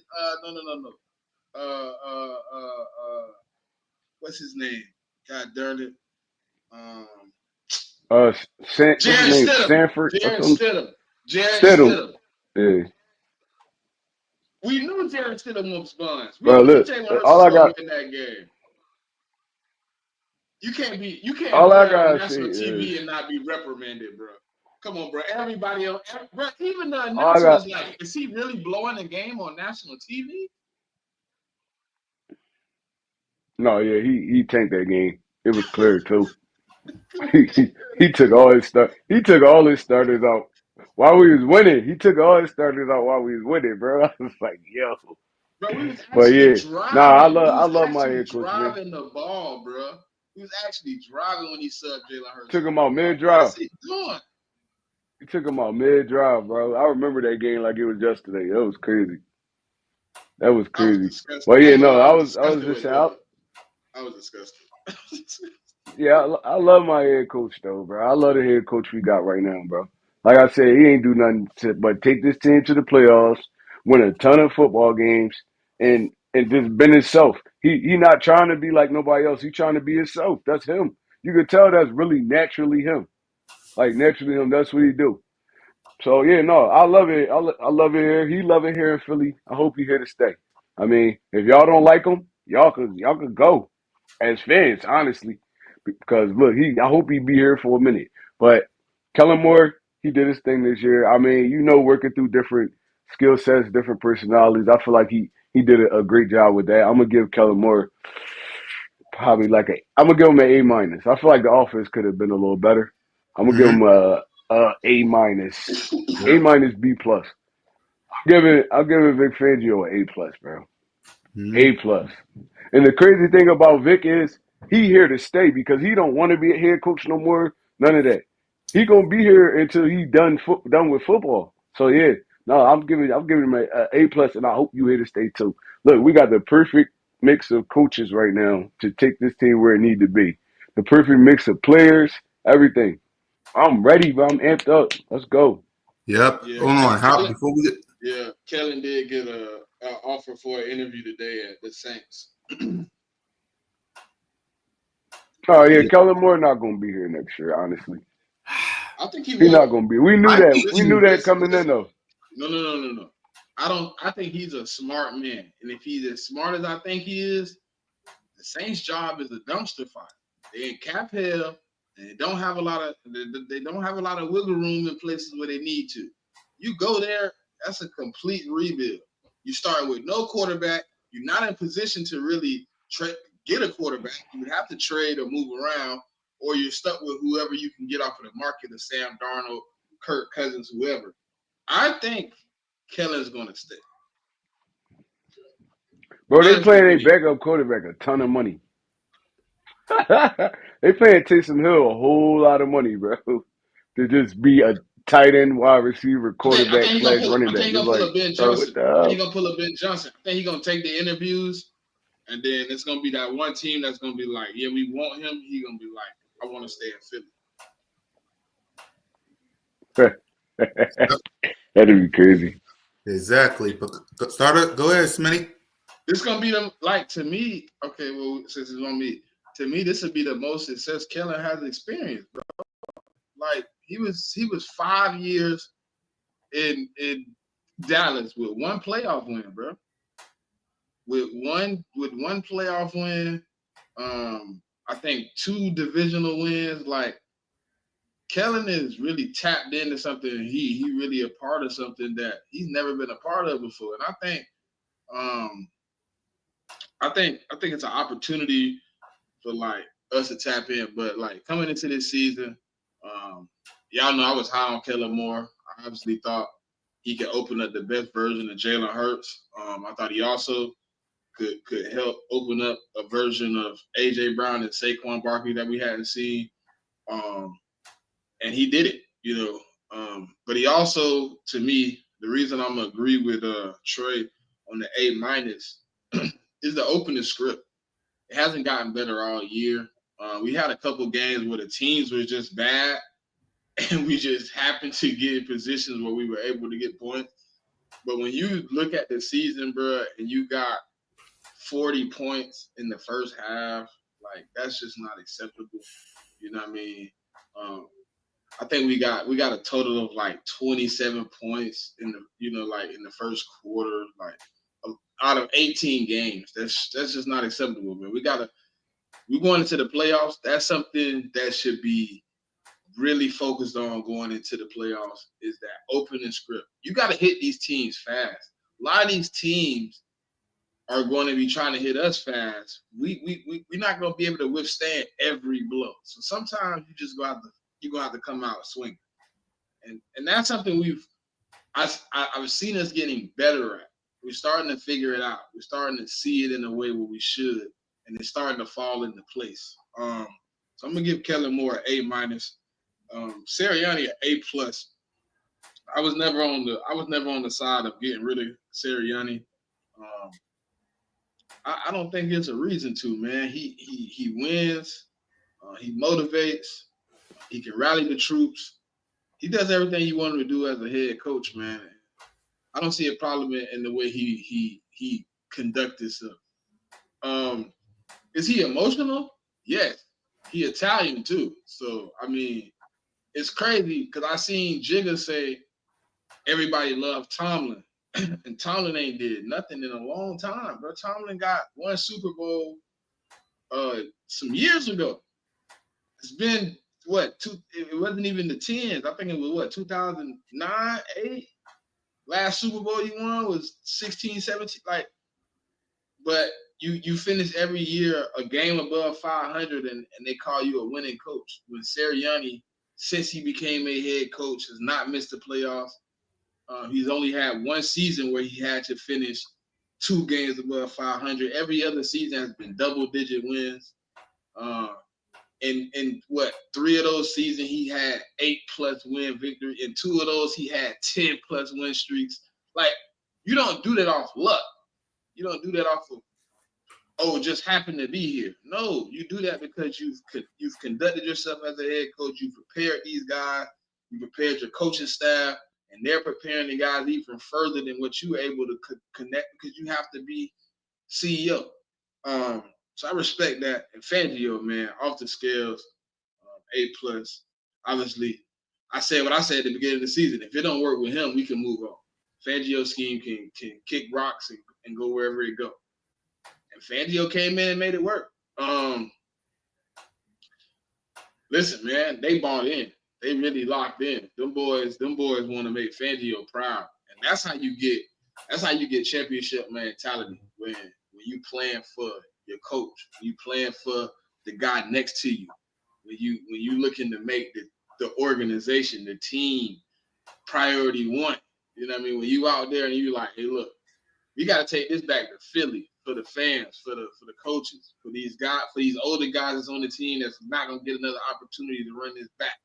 What's his name? God darn it. Jared Stidham. Sanford. Jared Stidham. Yeah. We knew Jared Stidham was buns. Bro, knew look, Jalen Hurts all I got in that game. You can't be all I on gotta national say TV is, and not be reprimanded, bro. Come on, bro. Everybody else, bro, even the announcers, like, is he really blowing the game on national TV? No, yeah, he tanked that game. It was clear too. he took all his starters out while we was winning. He took all his starters out while we was winning, bro. I was like, yo. Bro, we was actually driving. Nah, I love my head coach, man. Driving the ball, bro. He was actually driving when he subbed Jalen Hurts. Took him out mid-drive. What's he doing? He took him out mid-drive, bro. I remember that game like it was yesterday. That was crazy. That was crazy. Well, yeah, no, I was just saying. I was disgusted. Yeah, I love my head coach though, bro. I love the head coach we got right now, bro. Like I said, he ain't do nothing but take this team to the playoffs. win a ton of football games, and just been himself. He not trying to be like nobody else. He trying to be himself. That's him. You can tell that's really naturally him. Like naturally him. That's what he do. So yeah, no, I love it. I love it here. He love it here in Philly. I hope he here to stay. I mean, if y'all don't like him, y'all could go as fans, honestly. Because look, I hope he be here for a minute. But Kellen Moore, he did his thing this year. I mean, working through different skill sets, different personalities. I feel like he did a great job with that. I'm gonna give Kellen Moore probably I'm gonna give him an A minus. I feel like the offense could have been a little better. I'm gonna give him a A minus, A minus B plus. I'll give it Vic Fangio an A plus, bro. A plus. And the crazy thing about Vic is he here to stay because he don't want to be a head coach no more. None of that. He gonna be here until he done with football. So yeah, no, I'm giving him a A plus, and I hope you here to stay too. Look, we got the perfect mix of coaches right now to take this team where it need to be. The perfect mix of players, everything. I'm ready, bro. I'm amped up. Let's go. Yep. Yeah, Hold on. Kellen, Before we get yeah, Kellen did get a offer for an interview today at the Saints. Oh yeah, Kellen Moore not gonna be here next year. Honestly, I think he he not will. gonna be. We knew I that. think We knew that coming in Listen. though. No. I think he's a smart man, and if he's as smart as I think he is, the Saints' job is a dumpster fire. They in cap hell, and they don't have a lot of wiggle room in places where they need to. You go there, that's a complete rebuild. You start with no quarterback. You're not in position to really get a quarterback. You would have to trade or move around, or you're stuck with whoever you can get off of the market, of Sam Darnold, Kirk Cousins, whoever. I think Kellen's going to stay. Bro, they Not paying for their me. backup quarterback a ton of money. They paying Taysom Hill a whole lot of money, bro, to just be a tight end, wide receiver, I think quarterback he's gonna slash pull. running I think back. he's It's gonna pull like, a Ben bro, what Johnson. the I think he's hell? gonna pull a Ben Johnson. I think he's gonna take the interviews, and then it's gonna be that one team that's gonna be like, yeah, we want him. He's gonna be like, I want to stay in Philly. That'd be crazy. exactly. But go ahead, Smitty. This gonna be them. Like to me, okay. Well, since it's on me, to me, this would be the most success Kellen has experienced, bro. Like he was 5 years in Dallas with one playoff win, bro. With one playoff win, I think 2 divisional wins. Like Kellen is really tapped into something. He really a part of something that he's never been a part of before. And I think it's an opportunity for like us to tap in. But like coming into this season, y'all know I was high on Kellen Moore. I obviously thought he could open up the best version of Jalen Hurts. I thought he also could help open up a version of AJ Brown and Saquon Barkley that we hadn't seen. And he did it, you know. But he also, to me, the reason I'm gonna agree with Trey on the A minus is the opening script. It hasn't gotten better all year. We had a couple games where the teams were just bad, and we just happened to get in positions where we were able to get points. But when you look at the season, bro, and you got 40 points in the first half, like that's just not acceptable. You know what I mean? I think we got a total of like 27 points in the first quarter, like out of 18 games. That's just not acceptable, man. We're going into the playoffs. That's something that should be really focused on going into the playoffs is that opening script. You got to hit these teams fast. A lot of these teams are going to be trying to hit us fast. We're not going to be able to withstand every blow. So sometimes you're gonna have to come out swinging, and that's something I've seen us getting better at. We're starting to figure it out. We're starting to see it in a way where we should, and it's starting to fall into place. So I'm gonna give Kellen Moore an A minus. Sirianni an A plus. I was never on the side of getting rid of Sirianni. I don't think there's a reason to, man. He wins. He motivates. He can rally the troops. He does everything you want him to do as a head coach, man. I don't see a problem in the way he conducts himself. Is he emotional? Yes. He Italian too. So I mean, it's crazy because I seen Jigga say everybody loved Tomlin, and Tomlin ain't did nothing in a long time, bro. Tomlin got one Super Bowl some years ago. It's been what? It wasn't even the 10s. I think it was what, 2009, 8? Last Super Bowl you won was 16, 17. Like, but you finish every year a game above 500, and they call you a winning coach. When Sirianni, since he became a head coach, has not missed the playoffs. He's only had one season where he had to finish 2 games above 500. Every other season has been double-digit wins. And what, 3 of those seasons he had 8+ win victory. In 2 of those he had 10+ win streaks. Like, you don't do that off luck. You don't do that off of, oh, just happened to be here. No, you do that because you've conducted yourself as a head coach. You prepared these guys. You prepared your coaching staff, and they're preparing the guys even further than what you were able to connect, because you have to be CEO. So I respect that. And Fangio, man, off the scales, A+. Obviously, I said what I said at the beginning of the season. If it don't work with him, we can move on. Fangio's scheme can kick rocks and go wherever it go. And Fangio came in and made it work. Listen, man, they bought in. They really locked in. Them boys want to make Fangio proud. And that's how you get championship mentality when you playing for your coach, when you playing for the guy next to you, when you looking to make the organization, the team priority one. You know what I mean? When you out there and you like, hey, look, we got to take this back to Philly for the fans, for the coaches, for these guys, for these older guys that's on the team that's not gonna get another opportunity to run this back.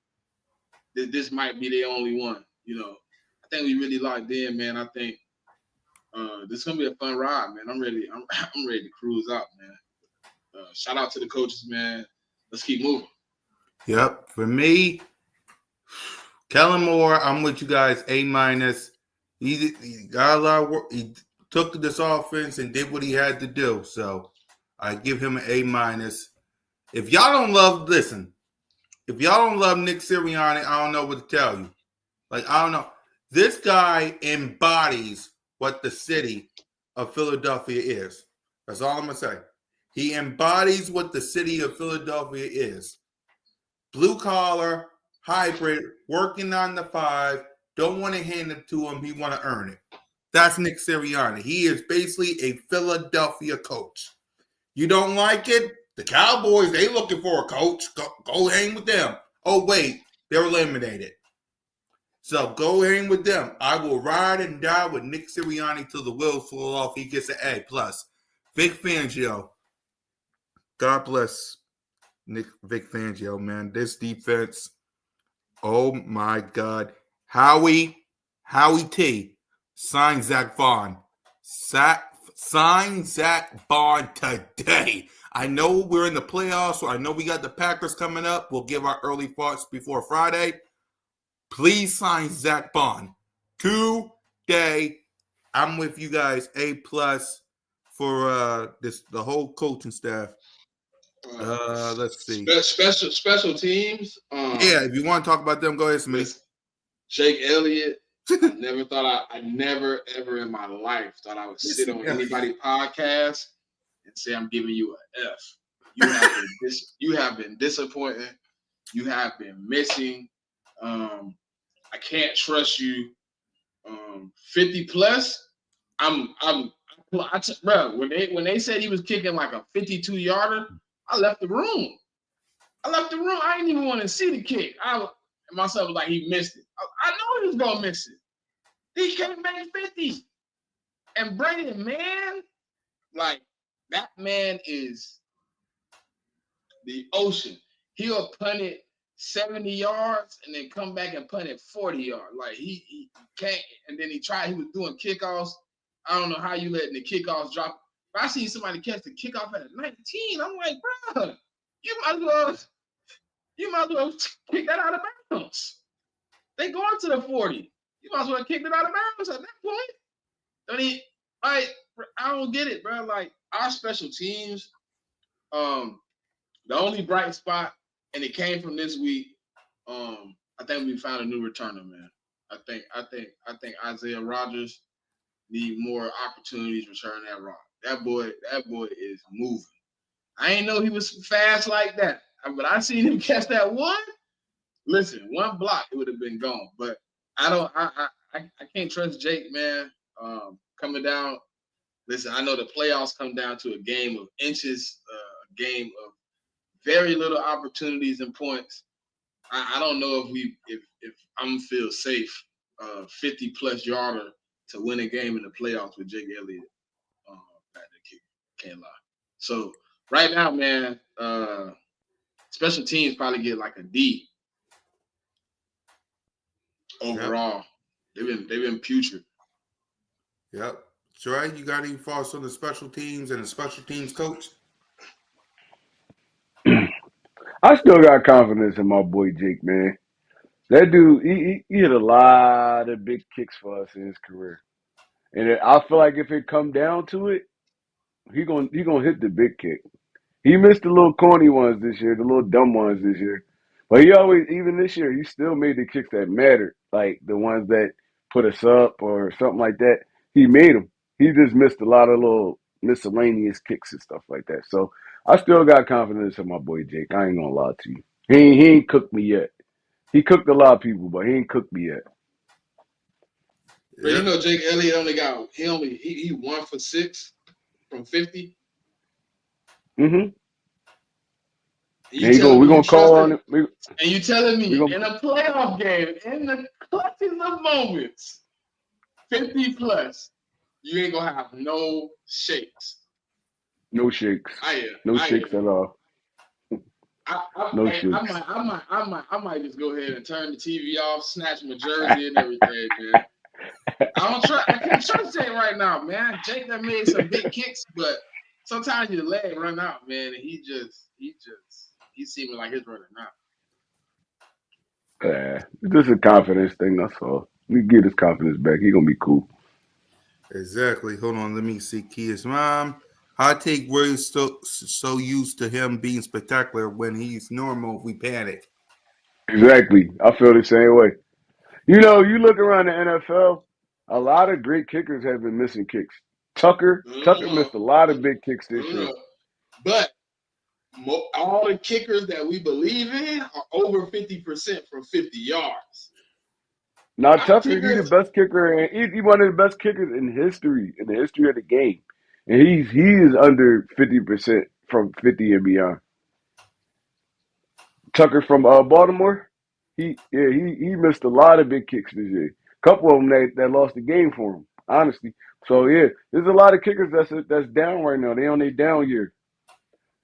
This might be their only one. You know, I think we really locked in, man. I think this is gonna be a fun ride, man. I'm ready. I'm ready to cruise out, man. Shout out to the coaches, man. Let's keep moving. Yep. For me, Kellen Moore, I'm with you guys. A-. He got a lot of work. He took this offense and did what he had to do. So I give him an A-. If y'all don't love Nick Sirianni, I don't know what to tell you. Like, I don't know. This guy embodies what the city of Philadelphia is. That's all I'm going to say. He embodies what the city of Philadelphia is. Blue collar, hybrid, working on the 5, don't want to hand it to him. He want to earn it. That's Nick Sirianni. He is basically a Philadelphia coach. You don't like it? The Cowboys, they looking for a coach. Go hang with them. Oh, wait, they're eliminated. So go hang with them. I will ride and die with Nick Sirianni till the wheels fall off. He gets an A+. Vic Fangio. God bless Vic Fangio, man. This defense, oh, my God. Howie T. Sign Zach Bond. Sign Zach Bond today. I know we're in the playoffs, so I know we got the Packers coming up. We'll give our early thoughts before Friday. Please sign Zach Bond today. I'm with you guys. A+ for the whole coaching staff. Let's see. Special teams. Yeah, if you want to talk about them, go ahead, Smith. Jake Elliott. I never ever in my life thought I would sit on anybody's podcast and say I'm giving you an F. You have been disappointing. You have been missing. I can't trust you. 50+. Bro, when they said he was kicking like a 52-yarder, I left the room. I didn't even want to see the kick. Myself was like, he missed it. I know he was gonna miss it. He can't make 50. And Brady, man, like, that man is the ocean. He'll punt it 70 yards and then come back and punt it 40 yards. Like, he can't. And then he was doing kickoffs. I don't know how you letting the kickoffs drop. If I see somebody catch the kickoff at 19, I'm like, bro, you might as well kick that out of bounds. They going to the 40. You might as well kick it out of bounds at that point. I mean, like, I don't get it, bro. Like, our special teams, the only bright spot, and it came from this week. I think we found a new returner, man. I think Isaiah Rodgers need more opportunities returning that rock. That boy is moving. I ain't know he was fast like that, but I seen him catch that one. Listen, one block, it would have been gone. But I can't trust Jake, man. Coming down. Listen, I know the playoffs come down to a game of inches, a game of very little opportunities and points. I don't know if I'm feel safe 50 plus yarder to win a game in the playoffs with Jake Elliott back there kick. Can't lie. So right now, man, special teams probably get like a D overall. Yep. They've been putrid. Yep. Dre, you got any thoughts on the special teams and the special teams coach? I still got confidence in my boy Jake, man. That dude, he hit a lot of big kicks for us in his career, and I feel like if it come down to it, he gonna hit the big kick. He missed the little corny ones this year, the little dumb ones this year, but he always, even this year, he still made the kicks that mattered, like the ones that put us up or something like that. He made them. He just missed a lot of little miscellaneous kicks and stuff like that. So I still got confidence in my boy Jake. I ain't gonna lie to you. He ain't cooked me yet. He cooked a lot of people, but he ain't cooked me yet. But you know, Jake Elliott he 1 for 6 from 50. Mm-hmm. We're gonna call on it. And you telling me in a playoff game, in the clutches of moments, 50 plus, you ain't gonna have no shakes. No shakes. No shakes at all. I might just go ahead and turn the TV off, snatch my jersey and everything, man. I can't trust Jake right now, man. Jake done made some big kicks, but sometimes your leg run out, man, and he's seeming like he's running out. Yeah, it's just a confidence thing. That's all. We get his confidence back. He gonna be cool. Exactly. Hold on. Let me see. Kia's mom. I take we're so used to him being spectacular when he's normal. We panic. Exactly. I feel the same way. You know, you look around the NFL, a lot of great kickers have been missing kicks. Tucker missed a lot of big kicks this year. But all the kickers that we believe in are over 50% from 50 yards. Now Tucker, he's the best kicker, and he's one of the best kickers in the history of the game. And he is under 50% from 50 and beyond. Tucker from Baltimore, he missed a lot of big kicks this year. A couple of them that lost the game for him, honestly. So yeah, there's a lot of kickers that's down right now. They on their down year,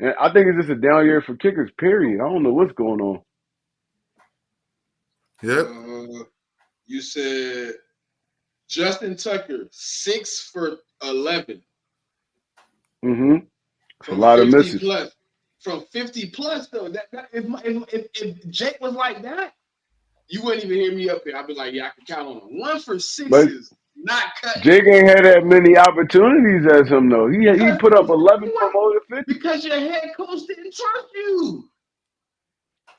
and I think it's just a down year for kickers. Period. I don't know what's going on. Yep. You said Justin Tucker 6 for 11. Mm-hmm. It's a lot of misses. Plus. From 50 plus though, if Jake was like that, you wouldn't even hear me up here. I'd be like, yeah, I can count on him. 1 for 6 is not cutting. Jake ain't had that many opportunities as him though. He put up 11 from over 50 because your head coach didn't trust you.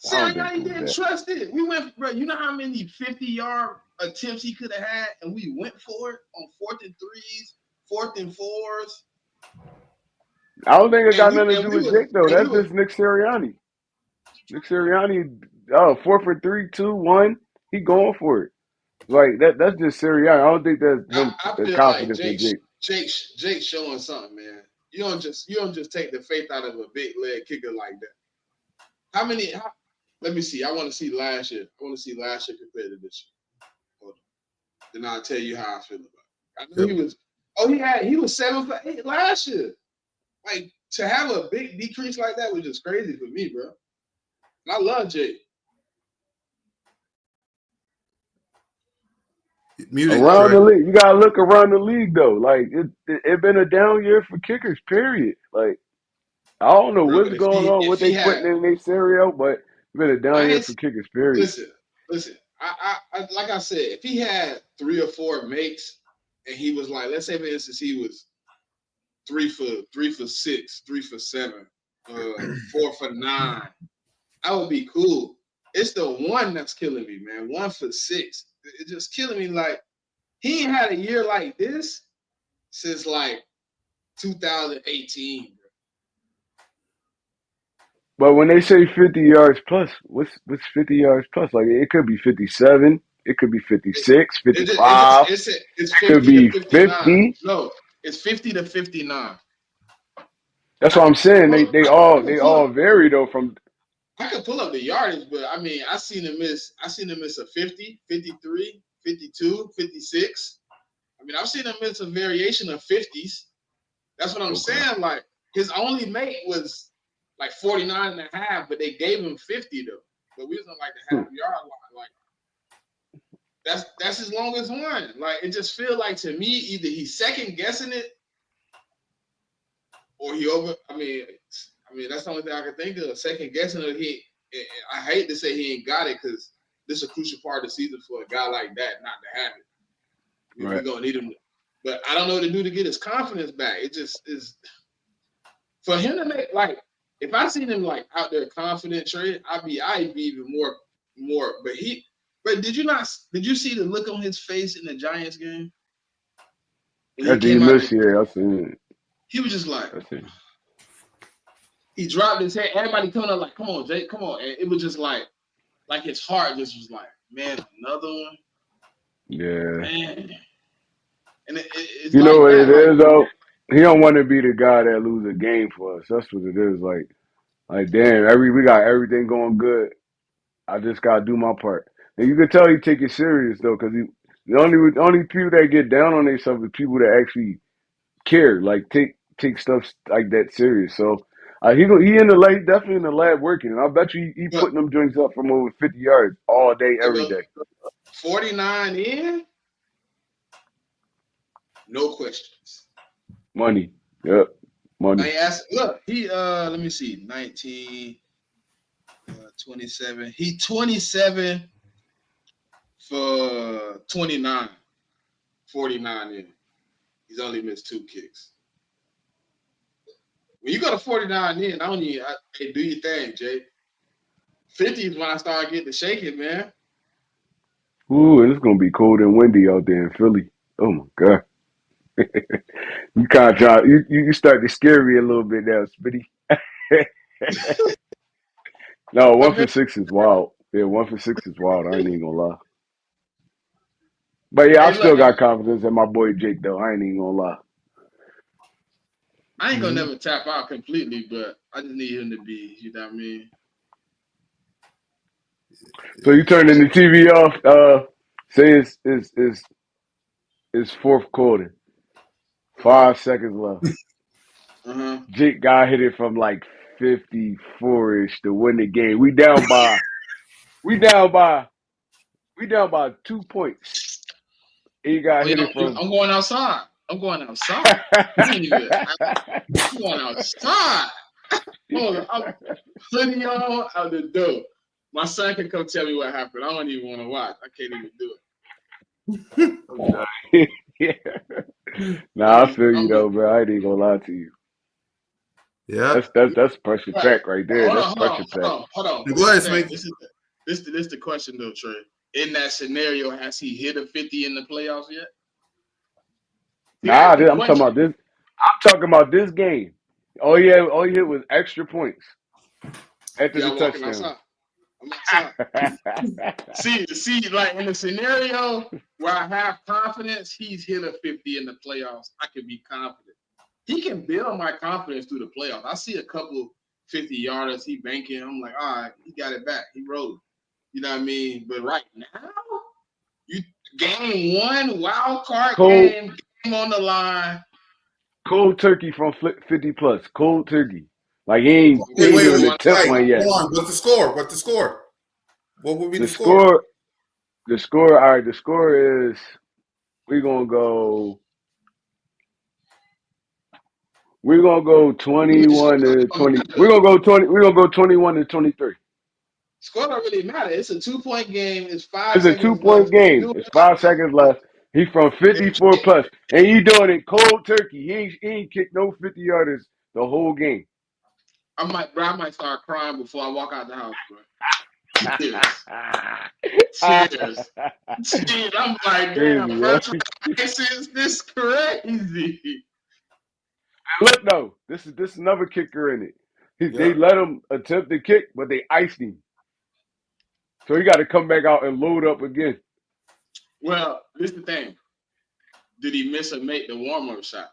Sirianni didn't trust it. We went, bro. You know how many 50-yard attempts he could have had, and we went for it on 4th and 3s, 4th and 4s. I don't think it got nothing to do with Jake though. That's just Nick Sirianni. Nick Sirianni, 4 for 3, 2, 1. He going for it. Like that's just Sirianni. I don't think that's him. The confidence in Jake. Jake's showing something, man. You don't just take the faith out of a big leg kicker like that. Let me see. I want to see last year. I want to see last year compared to this year. Hold on. Then I'll tell you how I feel about it. I know he was. Oh, he was 7 for 8 last year. Like, to have a big decrease like that was just crazy for me, bro. And I love Jake. Around the league, you gotta look around the league though. Like it been a down year for kickers. Period. Like I don't know what's going on, what they putting in their scenario, but it's been a down year for kickers. Period. Listen. I like I said, if he had 3 or 4 makes, and he was like, let's say for instance, he was 3 for 6, 3 for 7, 4 for 9. I would be cool. It's the one that's killing me, man. 1 for 6. It's just killing me. Like, he ain't had a year like this since like 2018, bro. But when they say 50 yards plus, what's 50 yards plus? Like, it could be 57, it could be 56, 55, It's it 50 could to be 59. 50. No, it's 50 to 59. That's what I'm saying. They I all vary though from. could pull up the yardage, but I mean, I seen him miss a 50, 53, 52, 56. I mean, I've seen him miss a variation of 50s. That's what I'm saying. Like, his only mate was like 49 and a half, but they gave him 50 though. But we was on like the half yard line. Like, that's his longest one. Like, it just feel like to me, either he's second guessing it or he over. I mean, that's the only thing I can think of. Second guessing it. I hate to say he ain't got it because this is a crucial part of the season for a guy like that not to have it. I mean, Right. we're gonna need him. But I don't know what to do to get his confidence back. It just is for him to make, like, if I seen him like out there confident trade, I'd be even more. But did you see the look on his face in the Giants game? When After he missed, yeah, I seen it. He was just like, I seen it. he dropped his head. Everybody coming up like, come on, Jake, come on. And it was just like his heart just was like, man, another one. Yeah. Man. And it's you like know what that, it is though? He don't want to be the guy that lose a game for us. That's what it is. Like damn, we got everything going good. I just gotta do my part. And you can tell he take it serious though, because the only people that get down on themselves are people that actually care, like take stuff like that serious. So he in the lab, definitely in the lab working, and I bet you he putting them joints up from over 50 yards all day, every day. 49 in, no questions. Money, yep, money. Look, he let me see, 19, 27. He 27 for 29, 49 in. He's only missed 2 kicks. When you go to 49 in, hey, do your thing, Jay. 50 is when I start getting to shake it, man. Ooh, and it's gonna be cold and windy out there in Philly. Oh my god. You kind of try. You start to scare me a little bit now, Spitty. No, 1 for 6 is wild. Yeah, 1 for 6 is wild. I ain't even gonna lie. But yeah, I still got confidence in my boy Jake though. I ain't even gonna lie. I ain't gonna never tap out completely, but I just need him to be, you know what I mean? So you turning the TV off, say it's fourth quarter. 5 seconds left. Jake got hit it from like 54-ish to win the game. We down by 2 points. He got hit it from. I'm going outside. I'm going outside. I'm going outside. Hold on, I'm putting y'all out the door. My son can come tell me what happened. I don't even want to watch. I can't even do it. Yeah. Nah, I feel you though, bro. I ain't even gonna lie to you. Yeah. That's pressure pack right there. That's pressure pack. Hold on. Go ahead, Smith. This is the question though, Trey. In that scenario, has he hit a 50 in the playoffs yet? Nah, I'm talking about this. I'm talking about this game. All he hit was extra points after the touchdown. I'm outside. see, like in the scenario where I have confidence, he's hit a 50 in the playoffs. I can be confident. He can build my confidence through the playoffs. I see a couple 50-yarders he banking. I'm like, all right, he got it back. He rolled. You know what I mean? But right now, game 1, wild card game on the line. Cold turkey from 50 plus. Cold turkey. Like he ain't even attempt one yet. Hold on. What's the score? What would be the score? The score. All right. The score is we're gonna go 21 to 20. We're gonna go 21 to 23. Score don't really matter. It's a 2-point game. It's 5 seconds. It's a 2-point game. It's 5 seconds left. He from 54 plus, and he doing it cold turkey. He ain't kicked no 50-yarders the whole game. I might start crying before I walk out the house, bro. Cheers. Cheers. I'm like, damn, Crazy, first right? license, this crazy. Look though, this is another kicker in it. They Yep. let him attempt the kick, but they iced him, so he got to come back out and load up again. Well, this is the thing. Did he miss or make the warm-up shot?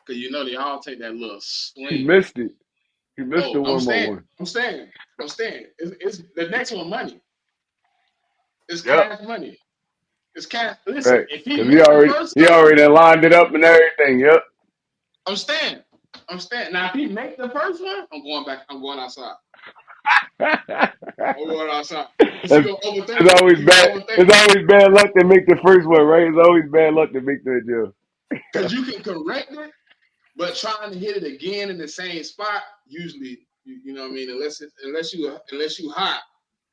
Because you know they all take that little swing. He missed it. He missed the I'm warm-up saying. one. I'm saying. It's the next one money. It's Yep. cash money. It's cash. Listen, Right, if he because missed the first he one, already lined it up and everything. Yep. I'm staying. Now, if he make the first one, I'm going back. I'm going outside. I'm going outside. It's always bad. It's always bad luck to make the first one, right? It's always bad luck to make the jump. Because you can correct it, but trying to hit it again in the same spot, usually, you know what I mean. Unless you hot,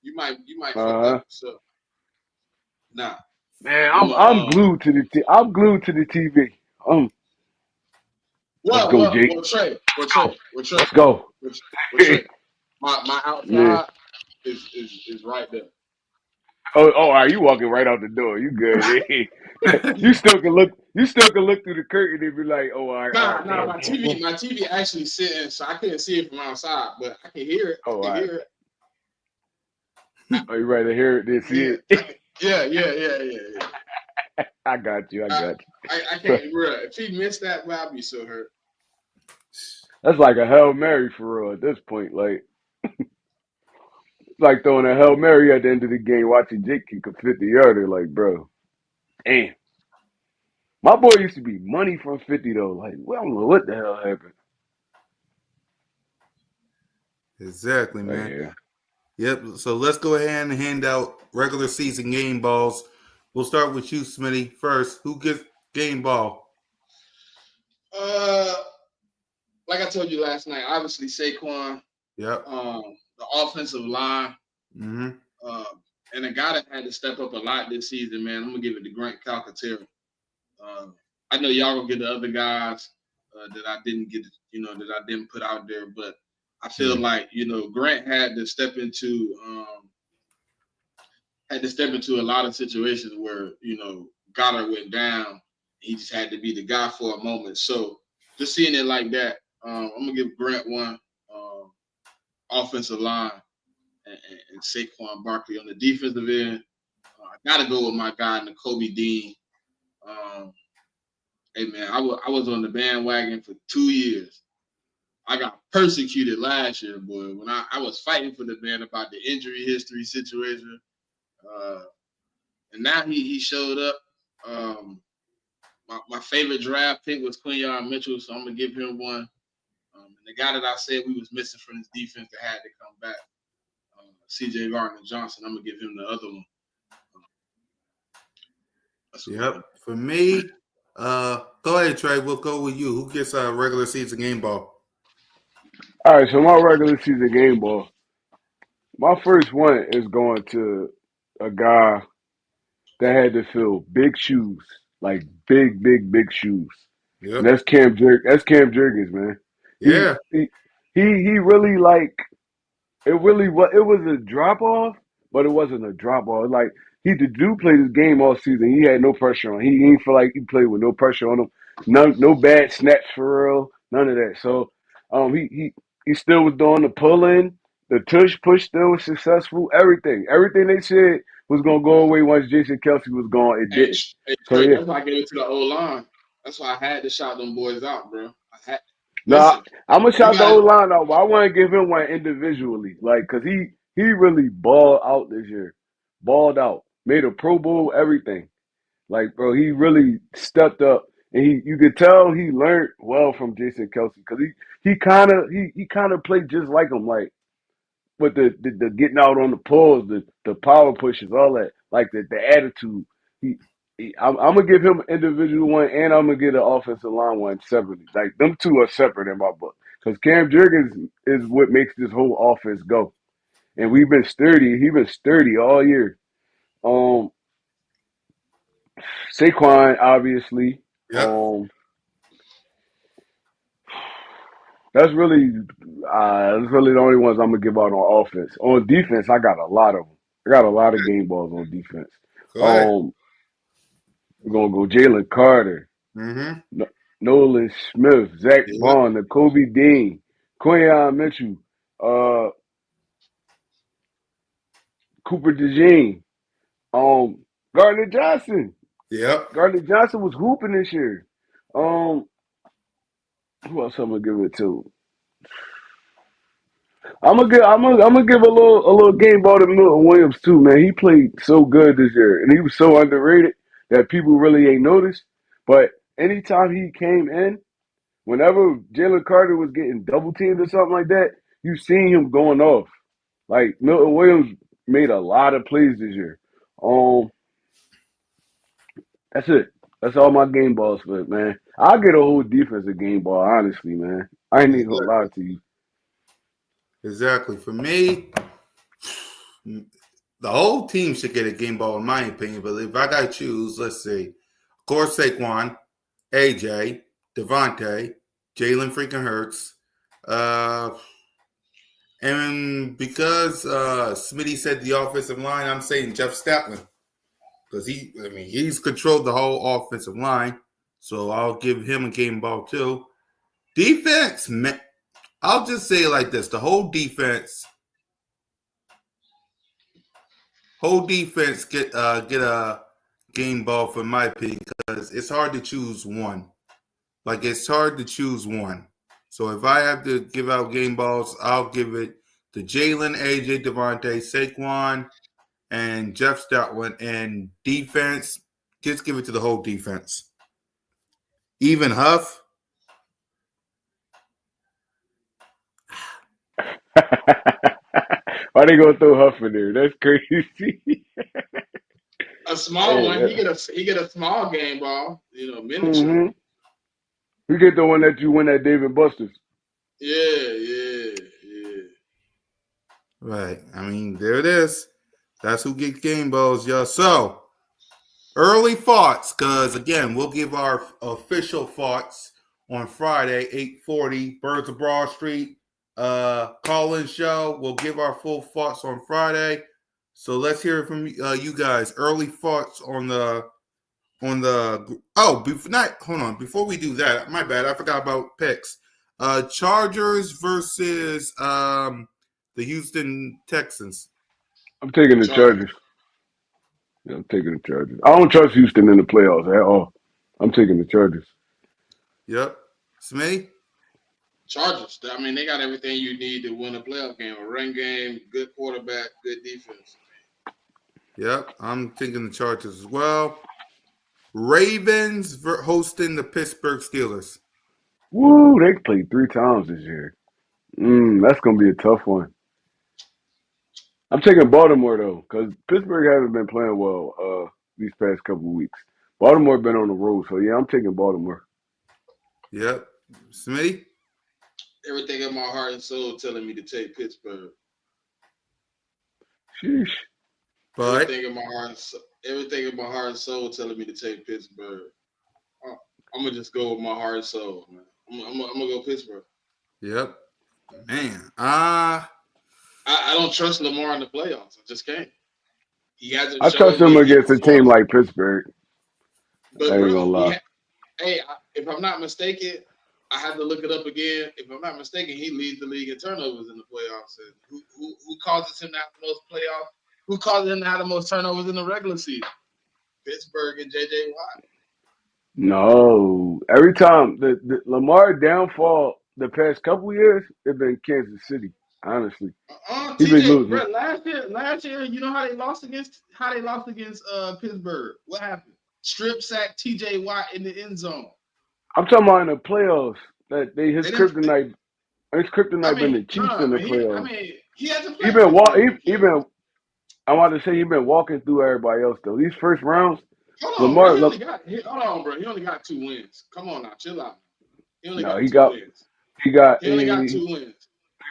you might fuck up. So, nah. Man, I'm glued to the I'm glued to the TV. Let's go, Jake. Trey. Let's go. Trey. My Yeah. outside is right there. Oh, are you walking right out the door? You good? You still can look. You still can look through the curtain and be like, "Oh, all right." Nah, Damn. my TV actually sitting, so I couldn't see it from outside, but I can hear it. Oh, I can hear it. Oh, you rather hear it than see it? Yeah. I got you. I can't, bro. If he missed that, well, I'd be so hurt. That's like a Hail Mary for real at this point. Like, it's like throwing a Hail Mary at the end of the game, watching Jake kick a 50-yarder. Like, bro, damn. My boy used to be money from 50 though. Like, well, I don't know what the hell happened. Exactly, man. Yeah. Yep. So let's go ahead and hand out regular season game balls. We'll start with you, Smitty. First, who gets game ball? Like I told you last night, obviously Saquon. Yep. The offensive line. Mm-hmm. And a guy that had to step up a lot this season, man. I'm gonna give it to Grant Calcaterra. I know y'all gonna get the other guys that I didn't get, that I didn't put out there, but I feel like Grant had to step into a lot of situations where Goddard went down. He just had to be the guy for a moment. So just seeing it like that, I'm gonna give Grant one. Offensive line and Saquon Barkley on the defensive end. I gotta go with my guy Nakobe Dean. Hey man, I was on the bandwagon for 2 years. I got persecuted last year, boy, when I was fighting for the man about the injury history situation. And now he showed up. My favorite draft pick was Quinyon Mitchell, so I'm gonna give him one. And the guy that I said we was missing from his defense that had to come back, C.J. Gardner-Johnson, I'm gonna give him the other one. Yep. For me, go ahead, Trey. We'll go with you. Who gets a regular season game ball? All right, so my regular season game ball. My first one is going to a guy that had to fill big shoes, like big shoes. Yep. And that's Cam Jurgens, man. Yeah. He really like it was a drop off, but it wasn't a drop off. Like the dude played his game all season. He had no pressure on him. He didn't feel like he played with no pressure on him. No bad snaps for real. None of that. So he still was doing the pull in. The tush push still was successful. Everything they said was gonna go away once Jason Kelsey was gone. It didn't. So yeah. That's why I gave it to the O-line. That's why I had to shout them boys out, bro. I'm gonna shout the whole line out, but I want to give him one individually, like, cause he really balled out this year, balled out, made a Pro Bowl, everything. Like, bro, he really stepped up, and you could tell he learned well from Jason Kelsey, cause he kind of played just like him, like with the getting out on the pulls, the power pushes, all that, like the attitude. I'm gonna give him an individual one, and I'm gonna get an offensive line one separately. Like them two are separate in my book, because Cam Jurgens is what makes this whole offense go, and we've been sturdy. He's been sturdy all year. Saquon, obviously. Yep. That's really the only ones I'm gonna give out on offense. On defense, I got a lot of them. I got a lot of game balls on defense. Go ahead. We're gonna go Jalen Carter, Mm-hmm. Nolan Smith, Zach Yep. Vaughn, Kobe Dean, Quinyon Mitchell, uh, Cooper DeJean, Gardner Johnson. Yep. Gardner Johnson was hooping this year. Who else I'm gonna give it to? I'm gonna give a little game ball to Milton Williams too, man. He played so good this year, and he was so underrated that people really ain't noticed. But anytime he came in, whenever Jalen Carter was getting double teamed or something like that, you seen him going off. Like Milton Williams made a lot of plays this year. Um, that's it. That's all my game balls for it, man. I'll get a whole defensive game ball, honestly, man. I ain't even gonna lie to you. Exactly. For me, the whole team should get a game ball, in my opinion. But if I got to choose, let's see. Of course, Saquon, AJ, Devontae, Jalen freaking Hurts. And because Smitty said the offensive line, I'm saying Jeff Statler. Because he's controlled the whole offensive line. So I'll give him a game ball too. Defense, man, I'll just say it like this. The whole defense get a game ball for my opinion because it's hard to choose one. Like it's hard to choose one. So if I have to give out game balls, I'll give it to Jalen, AJ, Devontae, Saquon, and Jeff Stoutland. And defense, just give it to the whole defense. Even Huff. Why they gonna throw Huff in there? That's crazy. A small Hey, one. He get a small game ball. Miniature. mm-hmm. You get the one that you win at David Buster's. Yeah. Right. I mean, there it is. That's who gets game balls, y'all. So, early thoughts, because again, we'll give our official thoughts on Friday, 8:40, Birds of Broad Street call-in show. We'll give our full thoughts on Friday. So let's hear it from you guys. Early thoughts on the hold on. Before we do that, my bad. I forgot about picks. Chargers versus the Houston Texans. I'm taking the Chargers. Yeah, I'm taking the Chargers. I don't trust Houston in the playoffs at all. I'm taking the Chargers. Yep. Smee? Chargers. I mean, they got everything you need to win a playoff game. A run game, good quarterback, good defense. Yep. I'm thinking the Chargers as well. Ravens hosting the Pittsburgh Steelers. Woo, they played 3 times this year. That's gonna be a tough one. I'm taking Baltimore though, because Pittsburgh hasn't been playing well these past couple of weeks. Baltimore been on the road, so yeah, I'm taking Baltimore. Yep. Smitty? Everything in my heart and soul telling me to take Pittsburgh. Sheesh. But everything in my heart and soul telling me to take Pittsburgh. I'm gonna just go with my heart and soul, man. I'm gonna go Pittsburgh. Yep. Man. I don't trust Lamar in the playoffs. I just can't. He hasn't I trust shown him me he against a team performed. like Pittsburgh. But I ain't bro, gonna lie. if I'm not mistaken, I have to look it up again. If I'm not mistaken, he leads the league in turnovers in the playoffs. And who causes him to have the most playoffs? Who causes him to have the most turnovers in the regular season? Pittsburgh and J.J. Watt. No. Every time the Lamar downfall the past couple years, it's been Kansas City, honestly. He been TJ, losing. bro, last year, you know how they lost against Pittsburgh? What happened? Strip sack T.J. Watt in the end zone. I'm talking about in the playoffs. His They didn't. kryptonite been the Chiefs in the playoffs. He hasn't He played. been I want to say he been walking through everybody else though. These first rounds, Hold on, Lamar. bro. Hold on, bro. He only got 2 wins. Come on now, chill out. He only got he 2 wins. got He only got 2 wins.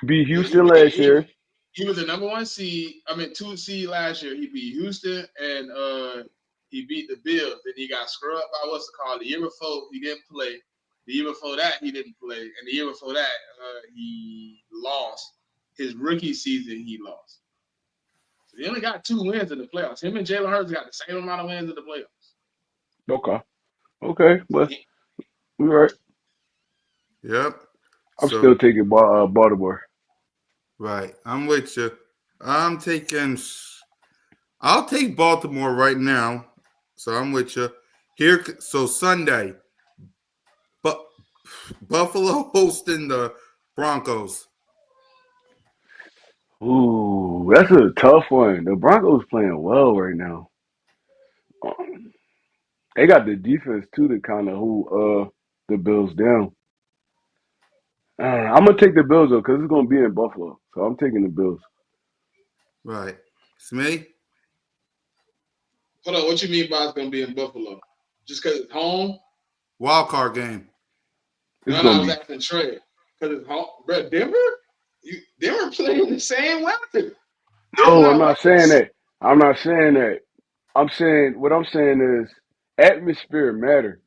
beat Houston last year. He was the number 1 seed. 2 seed last year. He beat Houston and he beat the Bills. Then he got scrubbed by what's it called? The year before, he didn't play. The year before that, he didn't play. And the year before that, he lost. His rookie season, he lost. So he only got 2 wins in the playoffs. Him and Jalen Hurts got the same amount of wins in the playoffs. Okay, but we're right. Yep. I'm So still taking Baltimore. right, I'm with you. I'll take Baltimore right now. So I'm with you. Here, so Sunday, but Buffalo hosting the Broncos. Ooh, that's a tough one. The Broncos playing well right now. They got the defense too to kind of hold the Bills down. I'm gonna take the Bills though because it's gonna be in Buffalo, so I'm taking the Bills. Right. It's me. Hold on, what you mean by it's gonna be in Buffalo? Just because it's home? Wildcard game. It's No, I gonna was be. asking Trey. Because it's home. Bro, Denver? Denver playing the same weapon. It's No, I'm not not like saying it's. that. I'm not saying that. I'm saying is atmosphere matter.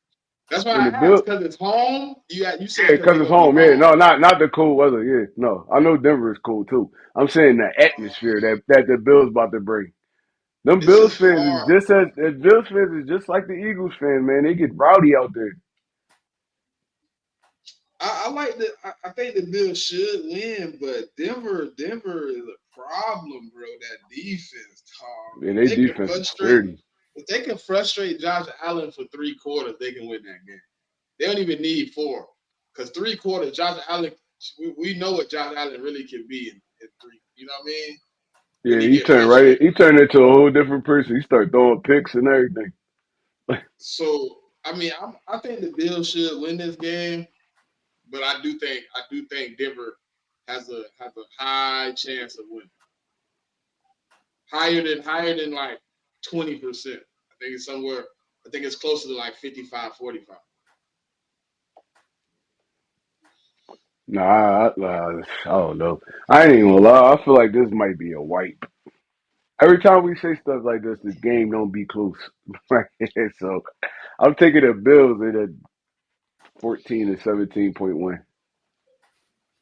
That's why When I the Bills, asked. Because it's home. You said yeah, because because they're it's gonna be home. Yeah, home. no, not the cold weather. Yeah, no, I know Denver is cold too. I'm saying the atmosphere that the Bills about to bring. Them It's Bills just fans is hard. just as the Bills fans is just like the Eagles fans, man. They get rowdy out there. I like the. I think the Bills should win, but Denver is a problem, bro. That defense, Tom. Man, If they they can defense is frustrate, dirty. if they can frustrate Josh Allen for 3 quarters, they can win that game. They don't even need 4, because 3 quarters, Josh Allen. We know what Josh Allen really can be in 3. You know what I mean? When Yeah, he get he frustrated. turned into a whole different person. He started throwing picks and everything. So I mean, I think the Bills should win this game, but I do think Denver has a high chance of winning. Higher than like 20%. I think it's somewhere. I think it's closer to like 55-45. Nah, I don't know. I ain't even gonna lie. I feel like this might be a wipe. Every time we say stuff like this game don't be close. Right? So I'm taking the Bills in a 14 to 17 point win.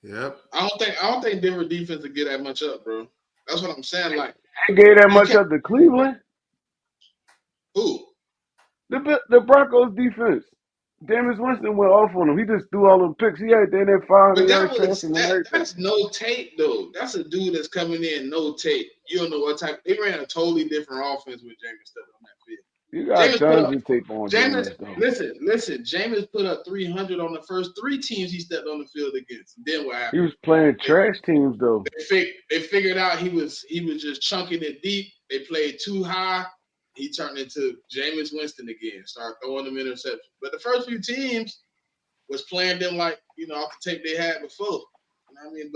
Yep. I don't think Denver defense will get that much up, bro. That's what I'm saying. Like They gave that you much can't. up to Cleveland. Who? The Broncos defense. Jameis Winston went off on him. He just threw all them picks. He had that 500 But yards passing and everything. that's no tape though. That's a dude that's coming in no tape. You don't know what type. They ran a totally different offense with Jameis stuff on that field. You got Jameis put tons up. of tape on Jameis, Jameis though. listen. Jameis put up 300 on the first 3 teams he stepped on the field against. Then what He happened? was playing trash teams though. They figured out he was just chunking it deep. They played too high. He turned into Jameis Winston again. Started throwing them interceptions. But the first few teams was playing them like off the tape they had before. You know what I mean?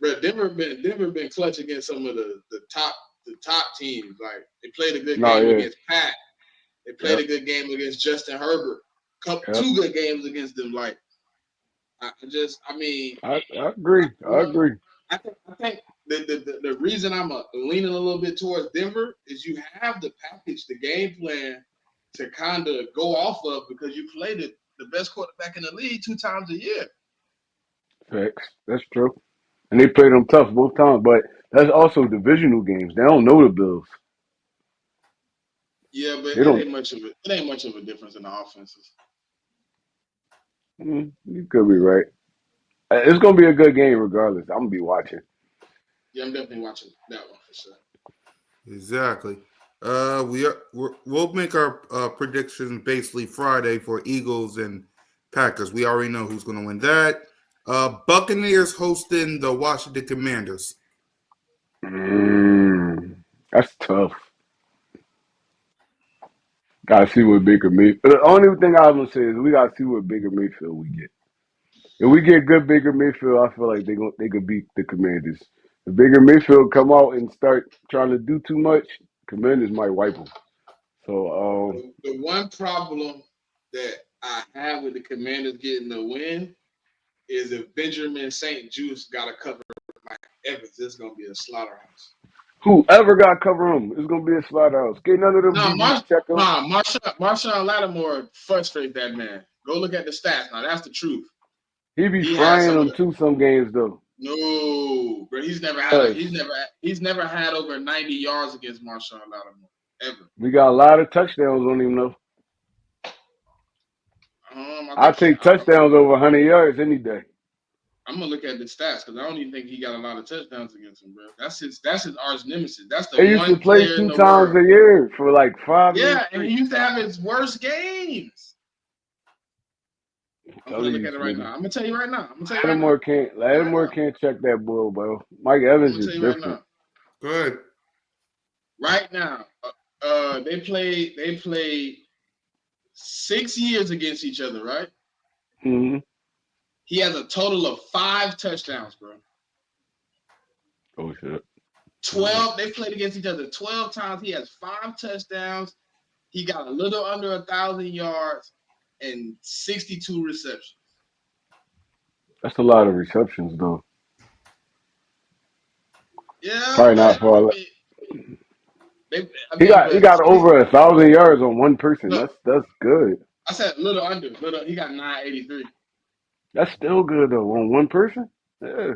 But Denver been clutch against some of the top teams. Like they played a good No, game yeah. against Pat. They played Yep. a good game against Justin Herbert. Yep. 2 good games against them. Like I mean, I agree. I agree. I think the reason I'm leaning a little bit towards Denver is you have the package, the game plan to kind of go off of because you play the best quarterback in the league 2 times a year. Facts. That's true. And they played them tough both times, but that's also divisional games. They don't know the Bills. Yeah, but They it don't. ain't much of it. It ain't much of a difference in the offenses. You could be right. It's gonna be a good game regardless. I'm gonna be watching. Yeah, I'm definitely watching that one for sure. Exactly. We'll make our predictions basically Friday for Eagles and Packers. We already know who's going to win that. Buccaneers hosting the Washington Commanders. That's tough. Gotta see what Baker Mayfield. The only thing I'm gonna say is we gotta see what Baker Mayfield we get. If we get good Baker Mayfield, I feel like they could beat the Commanders. If Baker Mayfield come out and start trying to do too much, Commanders might wipe them. So The one problem that I have with the Commanders getting the win is if Benjamin St. Juice got to cover Mike Evans, it's gonna be a slaughterhouse. Whoever got cover him, it's gonna be a slaughterhouse. Get none of them No, DBs check him. Marshawn Lattimore frustrates that man. Go look at the stats. Now that's the truth. He be He has frying some of them the too some games though. no, bro. He's never Cause had over 90 yards against Marshawn Lattimore ever. we got a lot of touchdowns on him though. I take touchdowns over 100 yards any day. I'm gonna look at the stats because I don't even think he got a lot of touchdowns against him, bro. That's his arch nemesis. That's They the used to one play player in 2 the times world. a year for like 5 years Yeah, and he straight. used to have his worst games. I'm gonna look at it right now. I'm gonna tell you right now. Lattimore can't check that bull, bro. Mike Evans is different. Good. Right now, they played 6 years against each other, right? Mm-hmm. He has a total of 5 touchdowns, bro. Oh shit. 12. They played against each other 12 times. He has 5 touchdowns. He got a little under 1,000 yards and 62 receptions. That's a lot of receptions though. Yeah, Probably not for all. He got over 1,000 yards on one person. Look, That's good. I said little under. He got 983. That's still good though on one person. Yeah.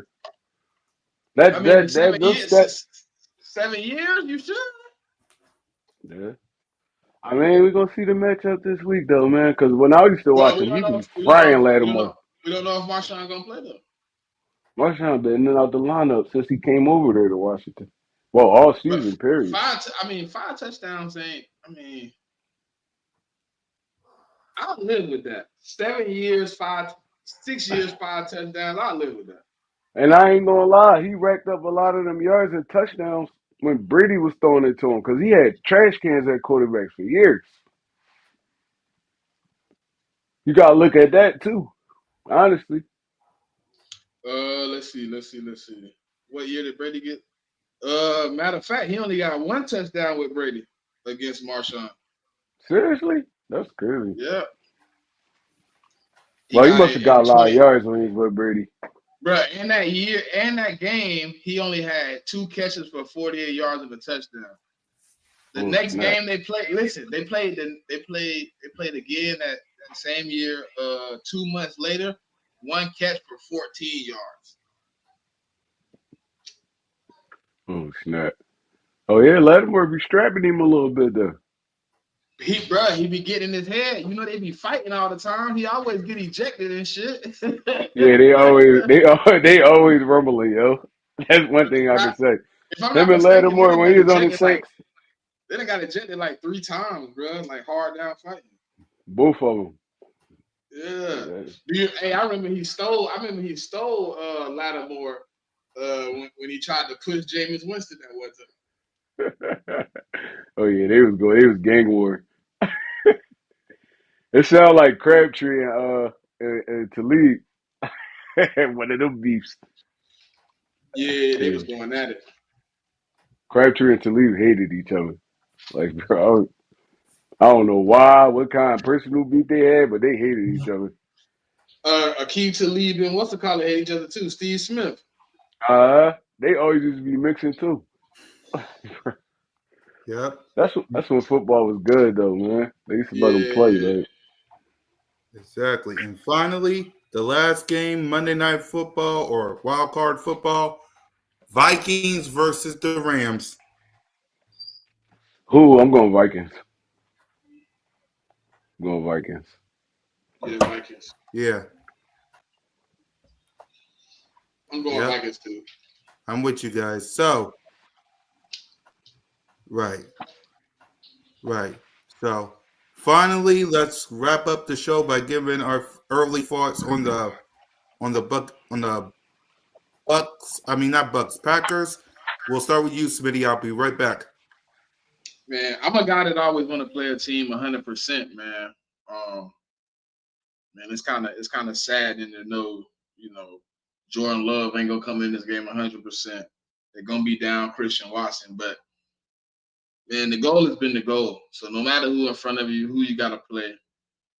I mean, in That 7 years, you should. yeah. I mean, we're gonna see the matchup this week though, man. Because when I used to watch Well, him, he be frying Lattimore. We don't know if Marshawn gonna play though. Marshawn been in and out the lineup since he came over there to Washington. Well, all But season, period. 5 touchdowns ain't. I'll live with that. 7 years, 6 years, 5 touchdowns. I'll live with that. And I ain't gonna lie, he racked up a lot of them yards and touchdowns when Brady was throwing it to him because he had trash cans at quarterbacks for years. You gotta look at that too, honestly. Let's see. What year did Brady get? Matter of fact, he only got 1 touchdown with Brady against Marshawn. Seriously? That's crazy. Yeah. Well, he must have got a lot of yards when he was with Brady. Bro, in that game, he only had 2 catches for 48 yards and a touchdown. The next game they played, they played again that same year, 2 months later, 1 catch for 14 yards. Oh, snap. Oh, yeah, Lattimore be strapping him a little bit, though. He be getting in his head. You know, they be fighting all the time. He always get ejected and shit. Yeah, they always rumbling, yo. That's one thing I can say. If I'm Him not and mistaken, Lattimore, when he was on the Saints. They done got ejected like 3 times, bro. Like hard down fighting. Both of them. Yeah. Hey, I remember he stole Lattimore when he tried to push Jameis Winston that one time. Oh yeah, they was gang war. It sounded like Crabtree and Talib. One of them beefs. Yeah, they was going at it. Crabtree and Talib hated each other. Like, bro, I don't know why, what kind of personal beef they had, but they hated each other. Akeem Talib and what's the call hate each other too? Steve Smith. They always used to be mixing too. Yep. That's when football was good though, man. They used to let them play, like. Exactly. And finally, the last game, Monday Night Football or Wildcard Football, Vikings versus the Rams. I'm going Vikings. Yeah, Vikings. Yeah. I'm going Vikings too. I'm with you guys. So, right. So, finally, let's wrap up the show by giving our early thoughts on the Bucks. I mean, not Bucks, Packers. We'll start with you, Smitty. I'll be right back. Man, I'm a guy that always want to play a team 100%, man. Man, it's kind of sad to know, Jordan Love ain't gonna come in this game 100%. They're gonna be down Christian Watson, but man, the goal has been the goal. So no matter who in front of you, who you gotta play,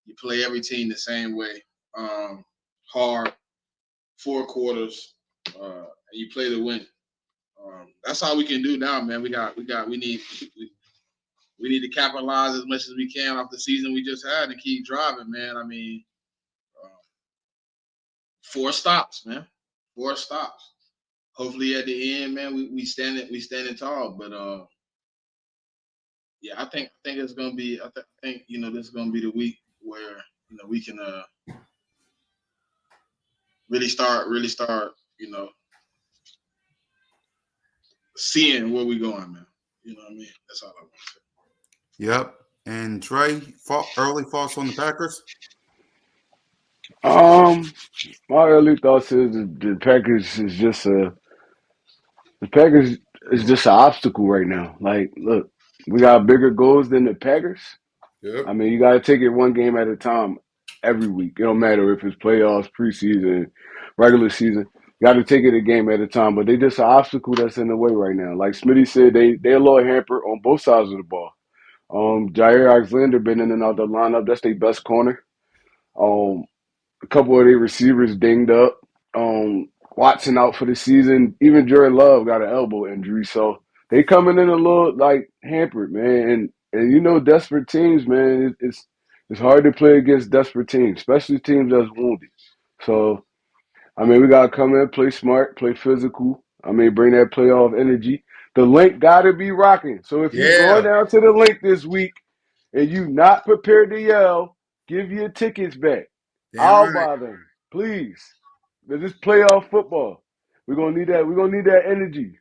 you play every team the same way, hard, 4 quarters, and you play to win. That's all we can do now, man. We need to capitalize as much as we can off the season we just had and keep driving, man. I mean, 4 stops, man. 4 stops. Hopefully at the end, man, we standing tall. But yeah, I think it's gonna be. I think this is gonna be the week where we can really start seeing where we going, man. You know what I mean? That's all I want to say. Yep. And Trey, early thoughts on the Packers? My early thoughts is the Packers is just an obstacle right now. Like, look, we got bigger goals than the Packers. Yep. I mean, you got to take it one game at a time every week. It don't matter if it's playoffs, preseason, regular season. You got to take it a game at a time. But they just an obstacle that's in the way right now. Like Smitty said, they're a little hampered on both sides of the ball. Jair Alexander been in and out the lineup. That's their best corner. A couple of their receivers dinged up. Watson out for the season. Even Jordan Love got an elbow injury. So they coming in a little like hampered, man. And desperate teams, man. It's hard to play against desperate teams, especially teams that's wounded. So I mean, we gotta come in, play smart, play physical. I mean, bring that playoff energy. The link gotta be rocking. So if you're going Yeah. down to the link this week and you not prepared to yell, give your tickets back. Damn I'll right. buy them, please. This is playoff football. We're gonna need that. We're gonna need that energy.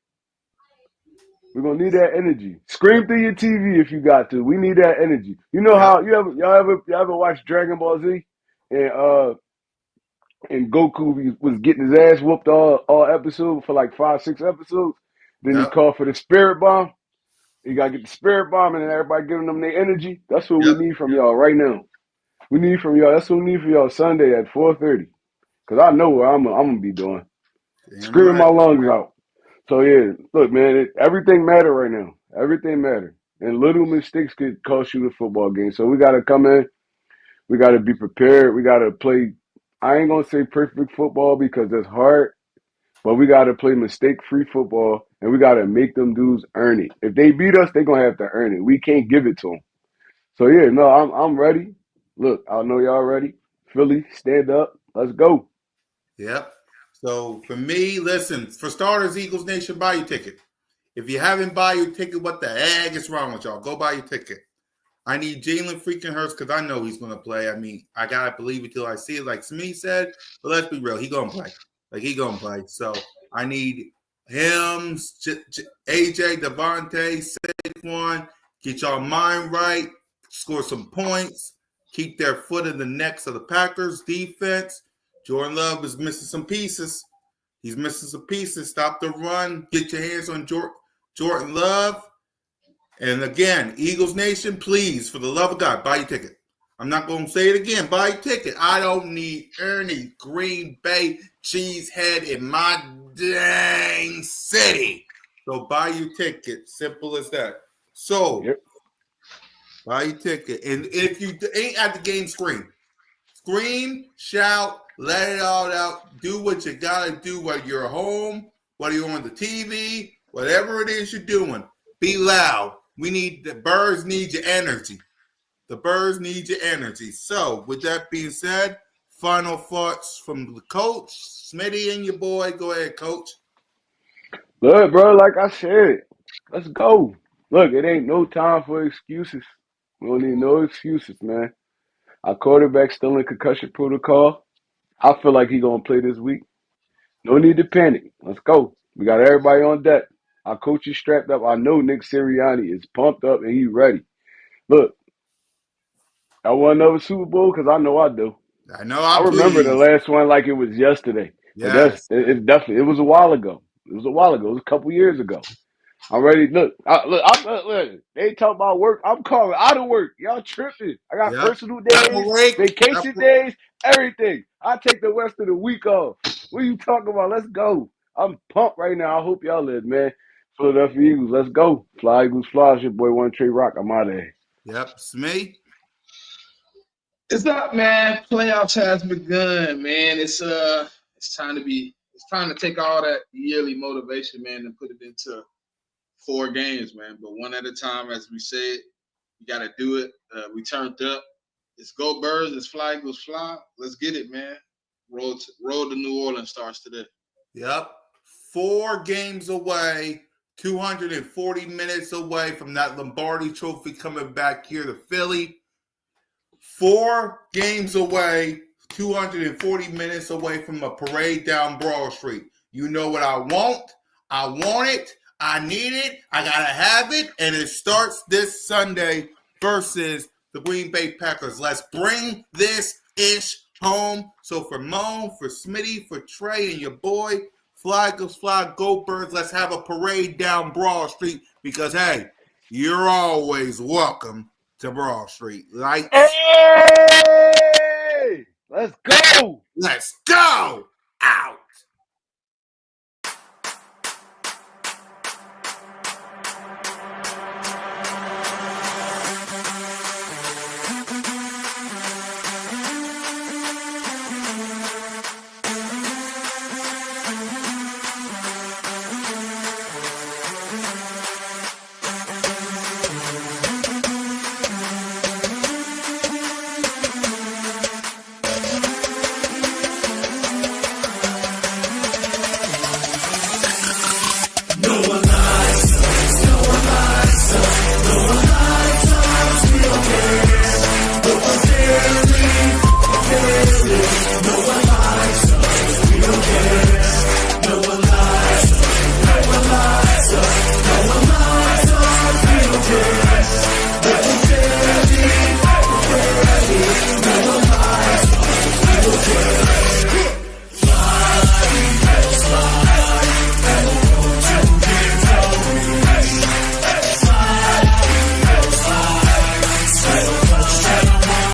We're gonna need that energy. Scream through your TV if you got to. We need that energy. You know Yep. how y'all ever watch Dragon Ball Z and Goku was getting his ass whooped all episode for like 5-6 episodes. Then he Yep. called for the spirit bomb. You gotta get the spirit bomb, and then everybody giving them their energy. That's what we Yep. need from y'all right now. We need from y'all. That's what we need from y'all Sunday at 4:30. Cause I know what I'm gonna be doing. Damn Screaming right. my lungs out. So yeah, look, man, everything matter right now. Everything matter. And little mistakes could cost you the football game. So we gotta come in. We gotta be prepared. We gotta play. I ain't gonna say perfect football because that's hard, but we gotta play mistake-free football, and we gotta make them dudes earn it. If they beat us, they're gonna have to earn it. We can't give it to them. So yeah, no, I'm ready. Look, I know y'all ready. Philly, stand up. Let's go. Yep. So for me, listen, for starters, Eagles Nation, buy your ticket. If you haven't bought your ticket, what the heck is wrong with y'all? Go buy your ticket. I need Jalen freaking Hurts because I know he's going to play. I mean, I got to believe it till I see it, like Smee said. But let's be real. He going to play. Like, he going to play. So I need him, AJ, Devontae, Saquon. Get y'all mind right. Score some points. Keep their foot in the necks of the Packers defense. Jordan Love is missing some pieces. He's missing some pieces. Stop the run. Get your hands on Jordan Love. And again, Eagles Nation, please, for the love of God, buy your ticket. I'm not going to say it again. Buy your ticket. I don't need any Green Bay cheesehead in my dang city. So buy your ticket. Simple as that. So Yep. buy your ticket. And if you ain't at the game, scream, shout, let it all out. Do what you got to do while you're home, whether you're on the TV, whatever it is you're doing. Be loud. The birds need your energy. The birds need your energy. So, with that being said, final thoughts from the coach, Smitty and your boy. Go ahead, coach. Look, bro, like I said, let's go. Look, it ain't no time for excuses. We don't need no excuses, man. Our quarterback's still in concussion protocol. I feel like he gonna play this week. No need to panic. Let's go. We got everybody on deck. Our coach is strapped up. I know Nick Sirianni is pumped up and he's ready. Look, I want another Super Bowl because I know I do. I know I I'm remember the pleased. last one like it was yesterday. But Yes. it's definitely, it was a while ago. It was a couple years ago. I'm ready. Look, they talk about work. I'm calling out of work. Y'all tripping. I got Yep. personal days, vacation days, everything. I take the rest of the week off. What are you talking about? Let's go. I'm pumped right now. I hope y'all is, man. Philadelphia Eagles, let's go. Fly Eagles, fly. It's your boy, One Trey Rock. I'm out of here. Yep. Smee. It's up, man. Playoffs has begun, man. It's time to be it's time to take all that yearly motivation, man, and put it into 4 games, man. But one at a time, as we said, you got to do it. We turned up. It's go Birds. It's fly Eagles fly. Let's get it, man. Road to New Orleans starts today. Yep. 4 games away, 240 minutes away from that Lombardi Trophy coming back here to Philly. 4 games away, 240 minutes away from a parade down Broad Street. You know what I want? I want it. I need it. I got to have it. And it starts this Sunday versus the Green Bay Packers. Let's bring this ish home. So for Moan, for Smitty, for Trey, and your boy, Fly Eagles Fly, Go Birds, let's have a parade down Broad Street because, hey, you're always welcome to Broad Street. Right? Hey! Let's go! Let's go!